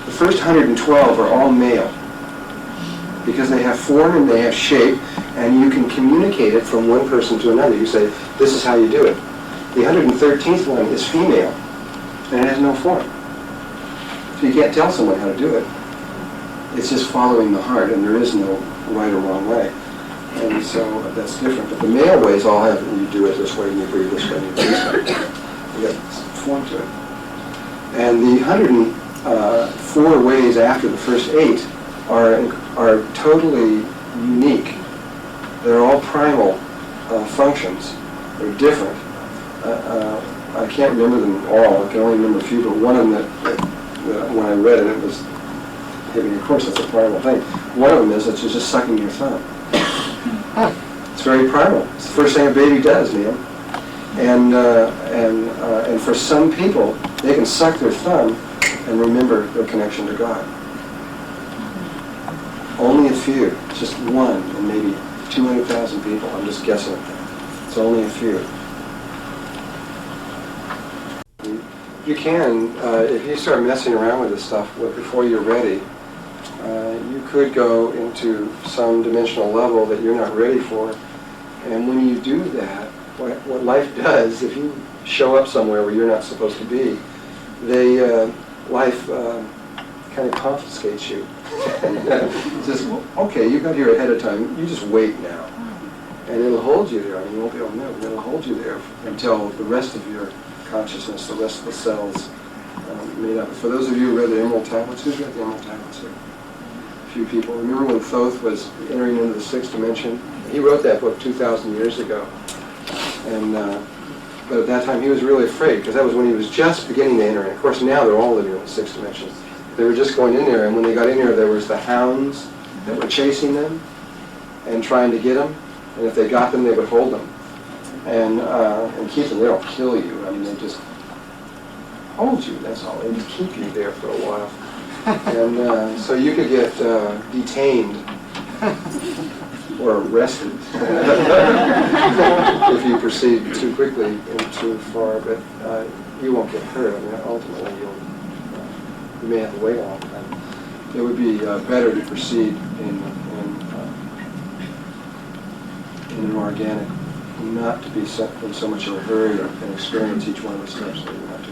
The first 112 are all male because they have form and they have shape, and you can communicate it from one person to another. You say, this is how you do it. The 113th one is female, and it has no form. So you can't tell someone how to do it. It's just following the heart, and there is no right or wrong way. And so that's different. But the male ways all have, you do it this way, and you breathe this way, and you do this way. You got form to it. And the 104 ways after the first 8 are totally unique. They're all primal functions. They're different. I can't remember them all. I can only remember a few, but one of them that when I read it, it was hit me. Of course, that's a primal thing. One of them is that you're just sucking your thumb. It's very primal. It's the first thing a baby does, Neil. And for some people, they can suck their thumb and remember their connection to God. Only a few, just one, and maybe 200,000 people. I'm just guessing at that. It's only a few. You can, if you start messing around with this stuff before you're ready, you could go into some dimensional level that you're not ready for. And when you do that, what life does, if you show up somewhere where you're not supposed to be, life kind of confiscates you. Says, okay, you got here ahead of time, you just wait now. And it'll hold you there. I mean, you won't be able to move. It'll hold you there until the rest of your consciousness, the rest of the cells made up. For those of you who read the Emerald Tablets, who's read the Emerald Tablets here? A few people. Remember when Thoth was entering into the 6th dimension? He wrote that book 2,000 years ago. And but at that time he was really afraid, because that was when he was just beginning to enter. And of course now they're all living in the 6th dimension. They were just going in there, and when they got in there was the hounds that were chasing them and trying to get them. And if they got them, they would hold them and keep them. They don't kill you. I mean, they just hold you. That's all. They just keep you there for a while. And so you could get detained or arrested if you proceed too quickly and too far. But you won't get hurt. I mean, ultimately, you may have to wait a long time. It would be better to proceed in an organic, not to be in so much of a hurry and experience each one of the steps that you want to.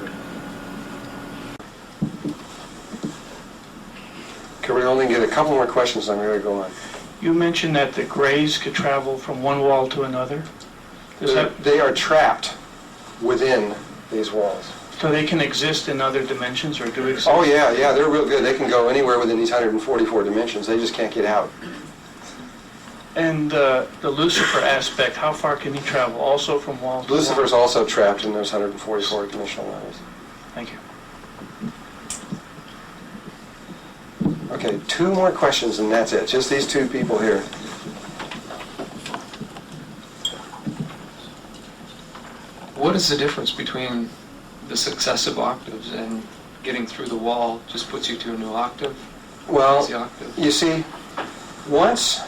Can we only get a couple more questions? I'm going to go on. You mentioned that the grays could travel from one wall to another. They are trapped within these walls. So they can exist in other dimensions, or do exist? Oh yeah, they're real good. They can go anywhere within these 144 dimensions. They just can't get out. And the Lucifer aspect, how far can he travel? Also from wall to wall? Lucifer's also trapped in those 144 dimensional levels. Thank you. Okay, 2 more questions and that's it. Just these 2 people here. What is the difference between the successive octaves and getting through the wall just puts you to a new octave? Well, What's the octave? you see, once...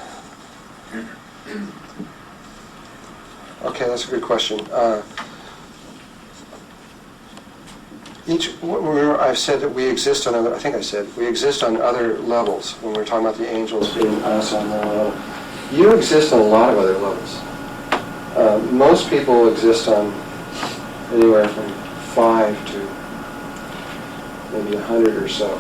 Okay, that's a good question. Remember I've said that we exist on other, I think I said, we exist on other levels when we're talking about the angels being us on their level. You exist on a lot of other levels. Most people exist on anywhere from 5 to maybe 100 or so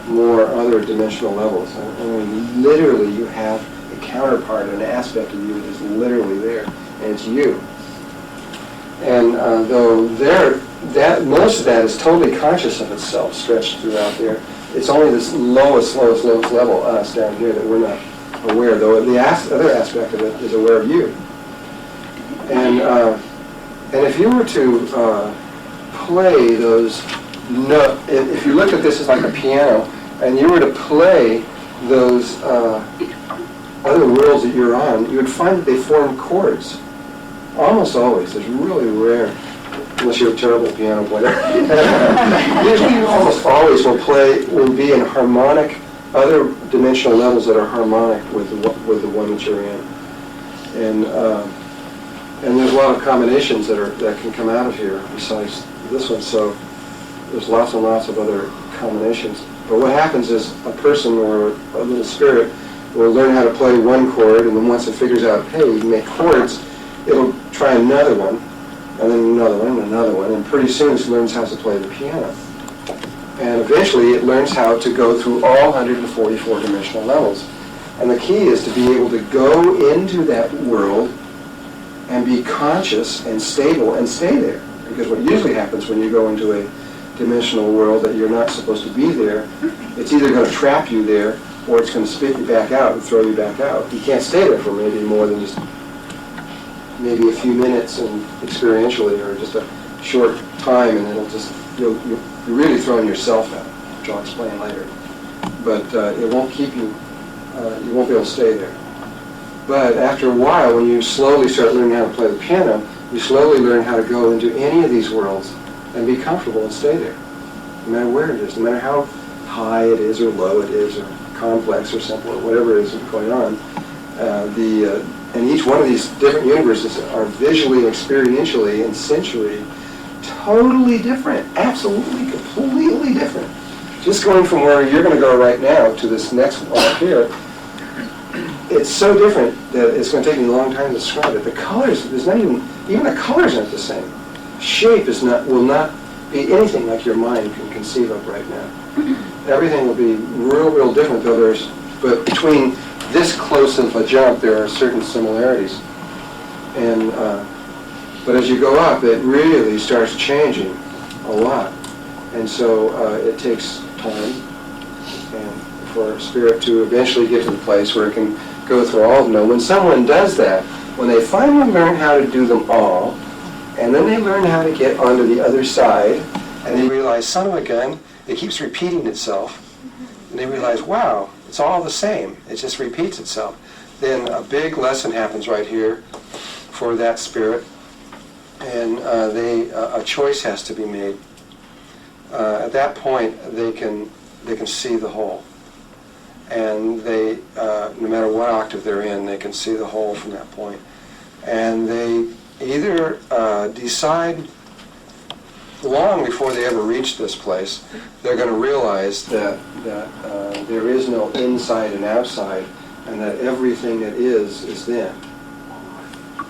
more other dimensional levels. I mean, literally you have a counterpart, an aspect of you that is literally there, and it's you. And though most of that is totally conscious of itself, stretched throughout there, it's only this lowest level, us down here, that we're not aware, though the other aspect of it is aware of you. And if you were to play those notes, if you look at this as like a piano, and you were to play those other worlds that you're on, you would find that they form chords. Almost always. It's really rare, unless you're a terrible piano player. Usually, almost always will be in harmonic, other dimensional levels that are harmonic with the one that you're in. And there's a lot of combinations that can come out of here besides this one. So there's lots and lots of other combinations. But what happens is a person or a little spirit will learn how to play one chord, and then once it figures out, hey, we can make chords, it'll try another one, and then another one, and another one, and pretty soon it learns how to play the piano. And eventually it learns how to go through all 144 dimensional levels. And the key is to be able to go into that world and be conscious and stable and stay there. Because what usually happens when you go into a dimensional world that you're not supposed to be there, it's either going to trap you there or it's going to spit you back out and throw you back out. You can't stay there for maybe more than just maybe a few minutes and experientially, or just a short time, and it'll just, you're really throwing yourself out, which I'll explain later. But it won't keep you, you won't be able to stay there. But after a while, when you slowly start learning how to play the piano, you slowly learn how to go into any of these worlds and be comfortable and stay there, no matter where it is, no matter how high it is or low it is or complex or simple or whatever it is going on. And each one of these different universes are visually, experientially, and sensually totally different, absolutely, completely different. Just going from where you're going to go right now to this next one up here, it's so different that it's going to take me a long time to describe it. The colors, there's not even the colors aren't the same. Shape will not be anything like your mind can conceive of right now. Everything will be real different, but between this close of a jump, there are certain similarities. And but as you go up, it really starts changing a lot. And so it takes time and for spirit to eventually get to the place where it can go through all of them. Now, when someone does that, when they finally learn how to do them all, and then they learn how to get onto the other side, and they realize, son of a gun, it keeps repeating itself, and they realize, wow, it's all the same. It just repeats itself. Then a big lesson happens right here for that spirit, and a choice has to be made. At that point, they can see the whole, and they, no matter what octave they're in, they can see the whole from that point. And they either decide long before they ever reach this place, they're going to realize that there is no inside and outside, and that everything that is them.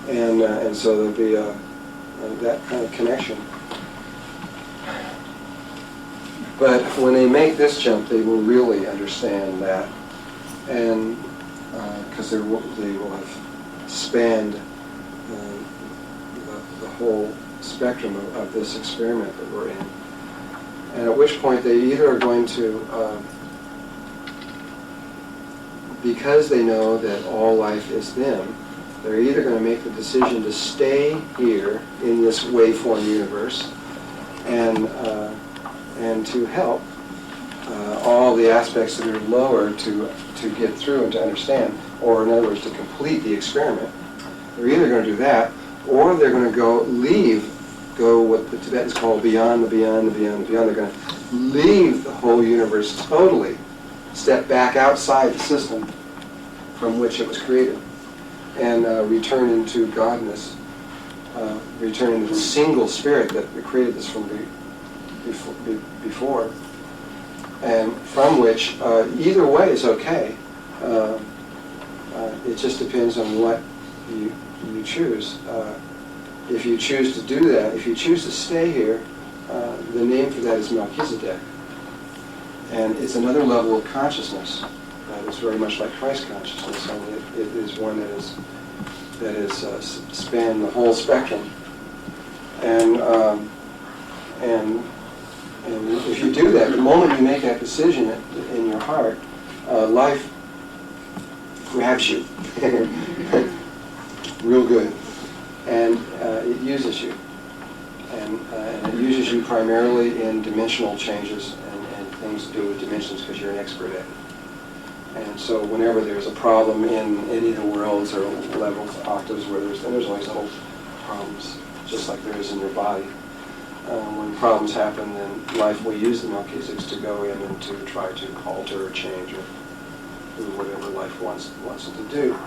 And so there'll be that kind of connection. But when they make this jump, they will really understand that, and because they will have spanned the whole spectrum of this experiment that we're in. And at which point they either are going to, because they know that all life is them, they're either going to make the decision to stay here in this waveform universe and to help all the aspects that are lower to get through and to understand, or in other words, to complete the experiment. They're either going to do that, or they're going to go what the Tibetans call beyond the beyond the beyond the beyond. They're going to leave the whole universe totally, step back outside the system from which it was created, and return into Godness, return into the single spirit that created this from before, and from which either way is okay. It just depends on what you choose. If you choose to do that, if you choose to stay here, the name for that is Melchizedek. And it's another level of consciousness that is very much like Christ consciousness, and it is one that is span the whole spectrum. And if you do that, the moment you make that decision in your heart, life grabs you real good, and it uses you. And it uses you primarily in dimensional changes and things to do with dimensions because you're an expert at it. And so whenever there's a problem in any of the worlds or levels, octaves, where there's always little problems, just like there is in your body. When problems happen, then life will use the Melchizedeks to go in and to try to alter or change or do whatever life wants it to do.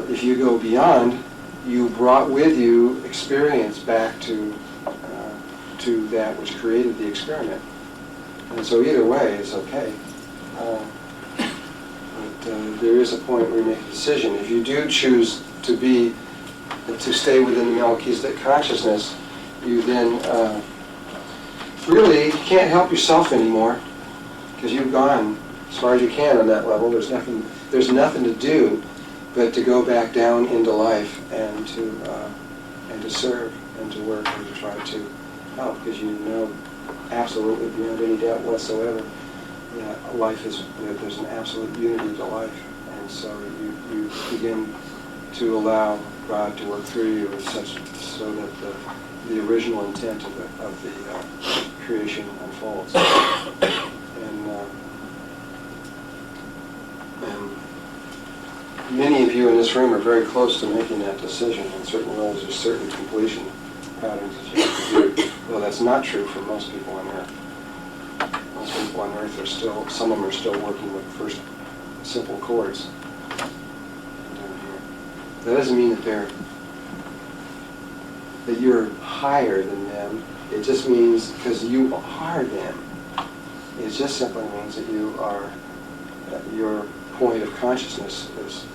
If you go beyond, you brought with you experience back to that which created the experiment. And so either way is okay. But there is a point where you make a decision. If you do choose to stay within the Melchizedek consciousness, you then really can't help yourself anymore because you've gone as far as you can on that level. There's nothing to do but to go back down into life and to serve and to work and to try to help, because you know absolutely beyond any doubt whatsoever that there's an absolute unity to life, and so you begin to allow God to work through you so that the original intent of the creation unfolds. And many of you in this room are very close to making that decision. In certain roles, there's certain completion patterns that you have to do. Though that's not true for most people on Earth. Most people on Earth some of them are still working with first simple chords down here. That doesn't mean that you're higher than them. It just means because you are them. It just simply means that your point of consciousness is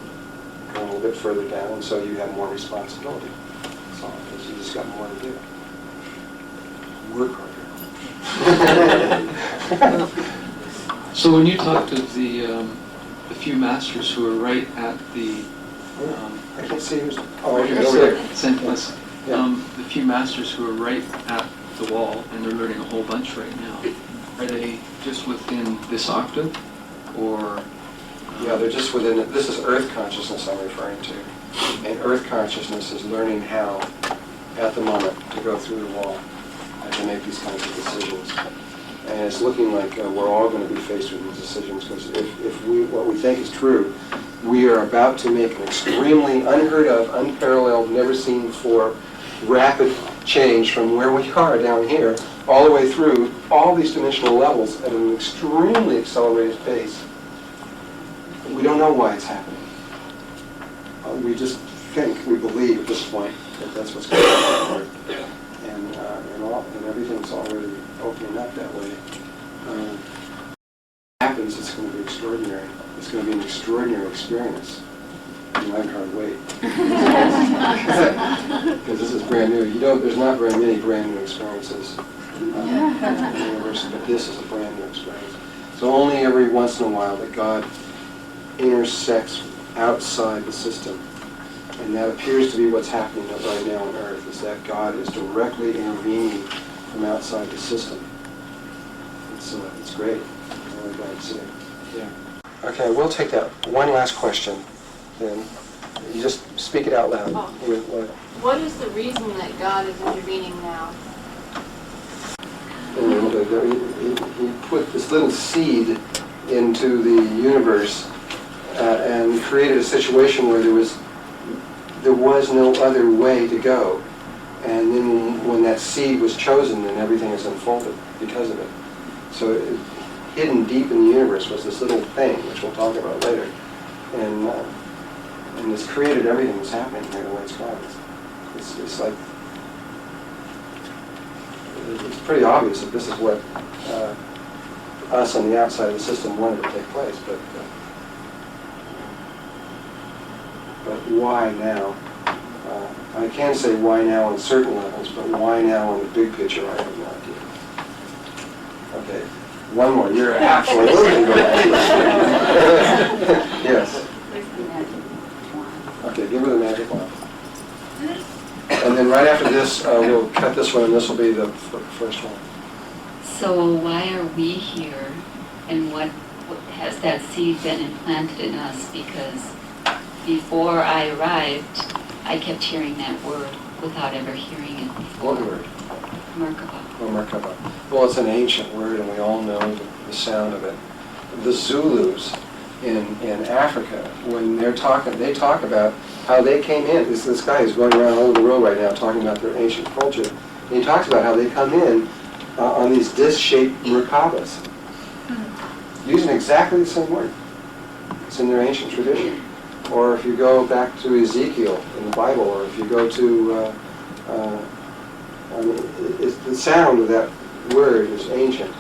going a little bit further down, and so you have more responsibility. That's all, because you just got more to do. Work harder. So when you talk to the few masters who are right at the I can't see who's... Oh, right okay, over there. Senseless. Yeah. The few masters who are right at the wall, and they're learning a whole bunch right now, are they just within this octave, or? Yeah, they're just within it. This is Earth consciousness I'm referring to. And Earth consciousness is learning how, at the moment, to go through the wall and to make these kinds of decisions. And it's looking like we're all going to be faced with these decisions, because if what we think is true, we are about to make an extremely unheard of, unparalleled, never seen before, rapid change from where we are down here all the way through all these dimensional levels at an extremely accelerated pace. We don't know why it's happening. We just think, we believe at this point that that's what's going to happen. And everything's already opening up that way. Happens, it's going to be extraordinary. It's going to be an extraordinary experience. You might hardly wait. Because this is brand new. There's not very many brand new experiences in the universe, but this is a brand new experience. So only every once in a while that God intersects outside the system. And that appears to be what's happening right now on Earth, is that God is directly intervening from outside the system. It's great. I'm really glad to see it. Yeah. Okay, we'll take that one last question. Then you just speak it out loud. What is the reason that God is intervening now? And he put this little seed into the universe and created a situation where there was no other way to go. And then when that seed was chosen, then everything is unfolded because of it. So hidden deep in the universe was this little thing, which we'll talk about later, and it's created everything that's happening here the way it's gone. It's like, it's pretty obvious that this is what us on the outside of the system wanted to take place, but why now? I can say why now on certain levels, but why now on the big picture, I have no idea. Okay, one more. You're absolutely right. Yes. Okay, give her the magic wand. And then right after this, we'll cut this one, and this will be the first one. So why are we here, and what has that seed been implanted in us? Because before I arrived, I kept hearing that word without ever hearing it before. What word? Merkaba. Well, Merkaba. Well, it's an ancient word, and we all know the sound of it. The Zulus in Africa, when they talk about how they came in. This guy is going around all over the world right now talking about their ancient culture. And he talks about how they come in on these disc-shaped Merkabas, using exactly the same word. It's in their ancient tradition. Or if you go back to Ezekiel in the Bible, or if you go to, the sound of that word is ancient,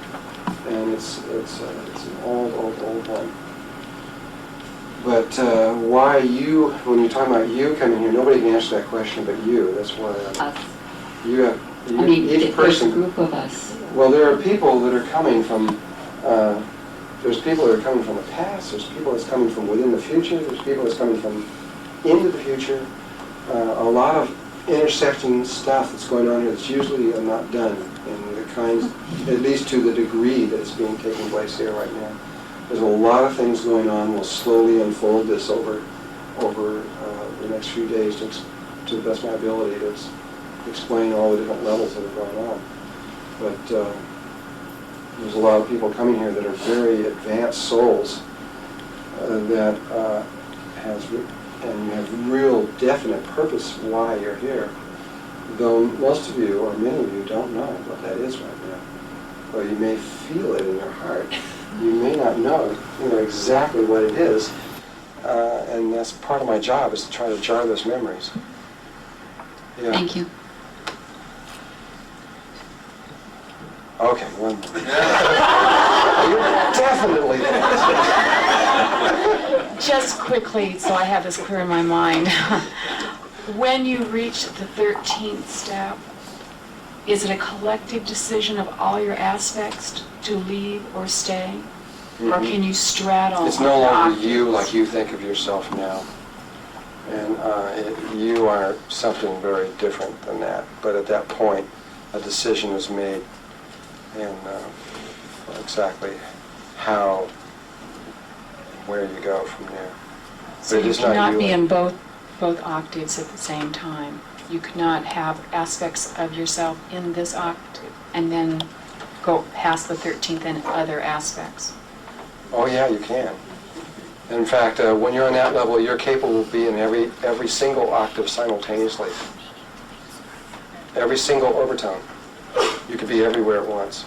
and it's an old one. But why you, when you're talking about you coming here, nobody can answer that question but you. That's why Us. you have, I mean, each there's a person. group of us. Well, there are people that are coming from, there's people that are coming from the past, there's people that's coming from within the future, there's people that's coming from into the future. A lot of intersecting stuff that's going on here that's usually not done in the kinds, at least to the degree that it's taking place here right now. There's a lot of things going on. We'll slowly unfold this over the next few days to the best of my ability to explain all the different levels that are going on. But there's a lot of people coming here that are very advanced souls that and you have real definite purpose why you're here. Though most of you, or many of you, don't know what that is right now. Or you may feel it in your heart. You may not know exactly what it is. And that's part of my job, is to try to jar those memories. Yeah. Thank you. Okay, one more. You're definitely there. Just quickly, so I have this clear in my mind. When you reach the 13th step, is it a collective decision of all your aspects to leave or stay? Mm-hmm. Or can you straddle? It's no longer you like you think of yourself now. And you are something very different than that. But at that point, a decision is made. And exactly how and where you go from there. So but you it's cannot not be you. in both octaves at the same time. You cannot have aspects of yourself in this octave and then go past the 13th and other aspects. Oh yeah, you can. In fact, when you're on that level, you're capable of being every single octave simultaneously. Every single overtone. You could be everywhere at once.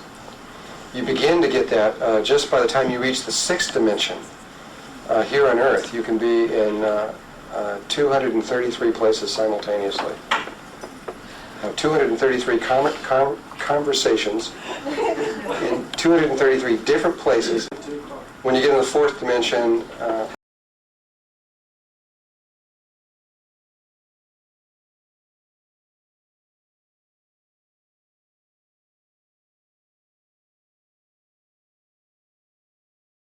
You begin to get that just by the time you reach the 6th dimension. Here on Earth, you can be in 233 places simultaneously. Have 233 conversations in 233 different places. When you get in the 4th dimension,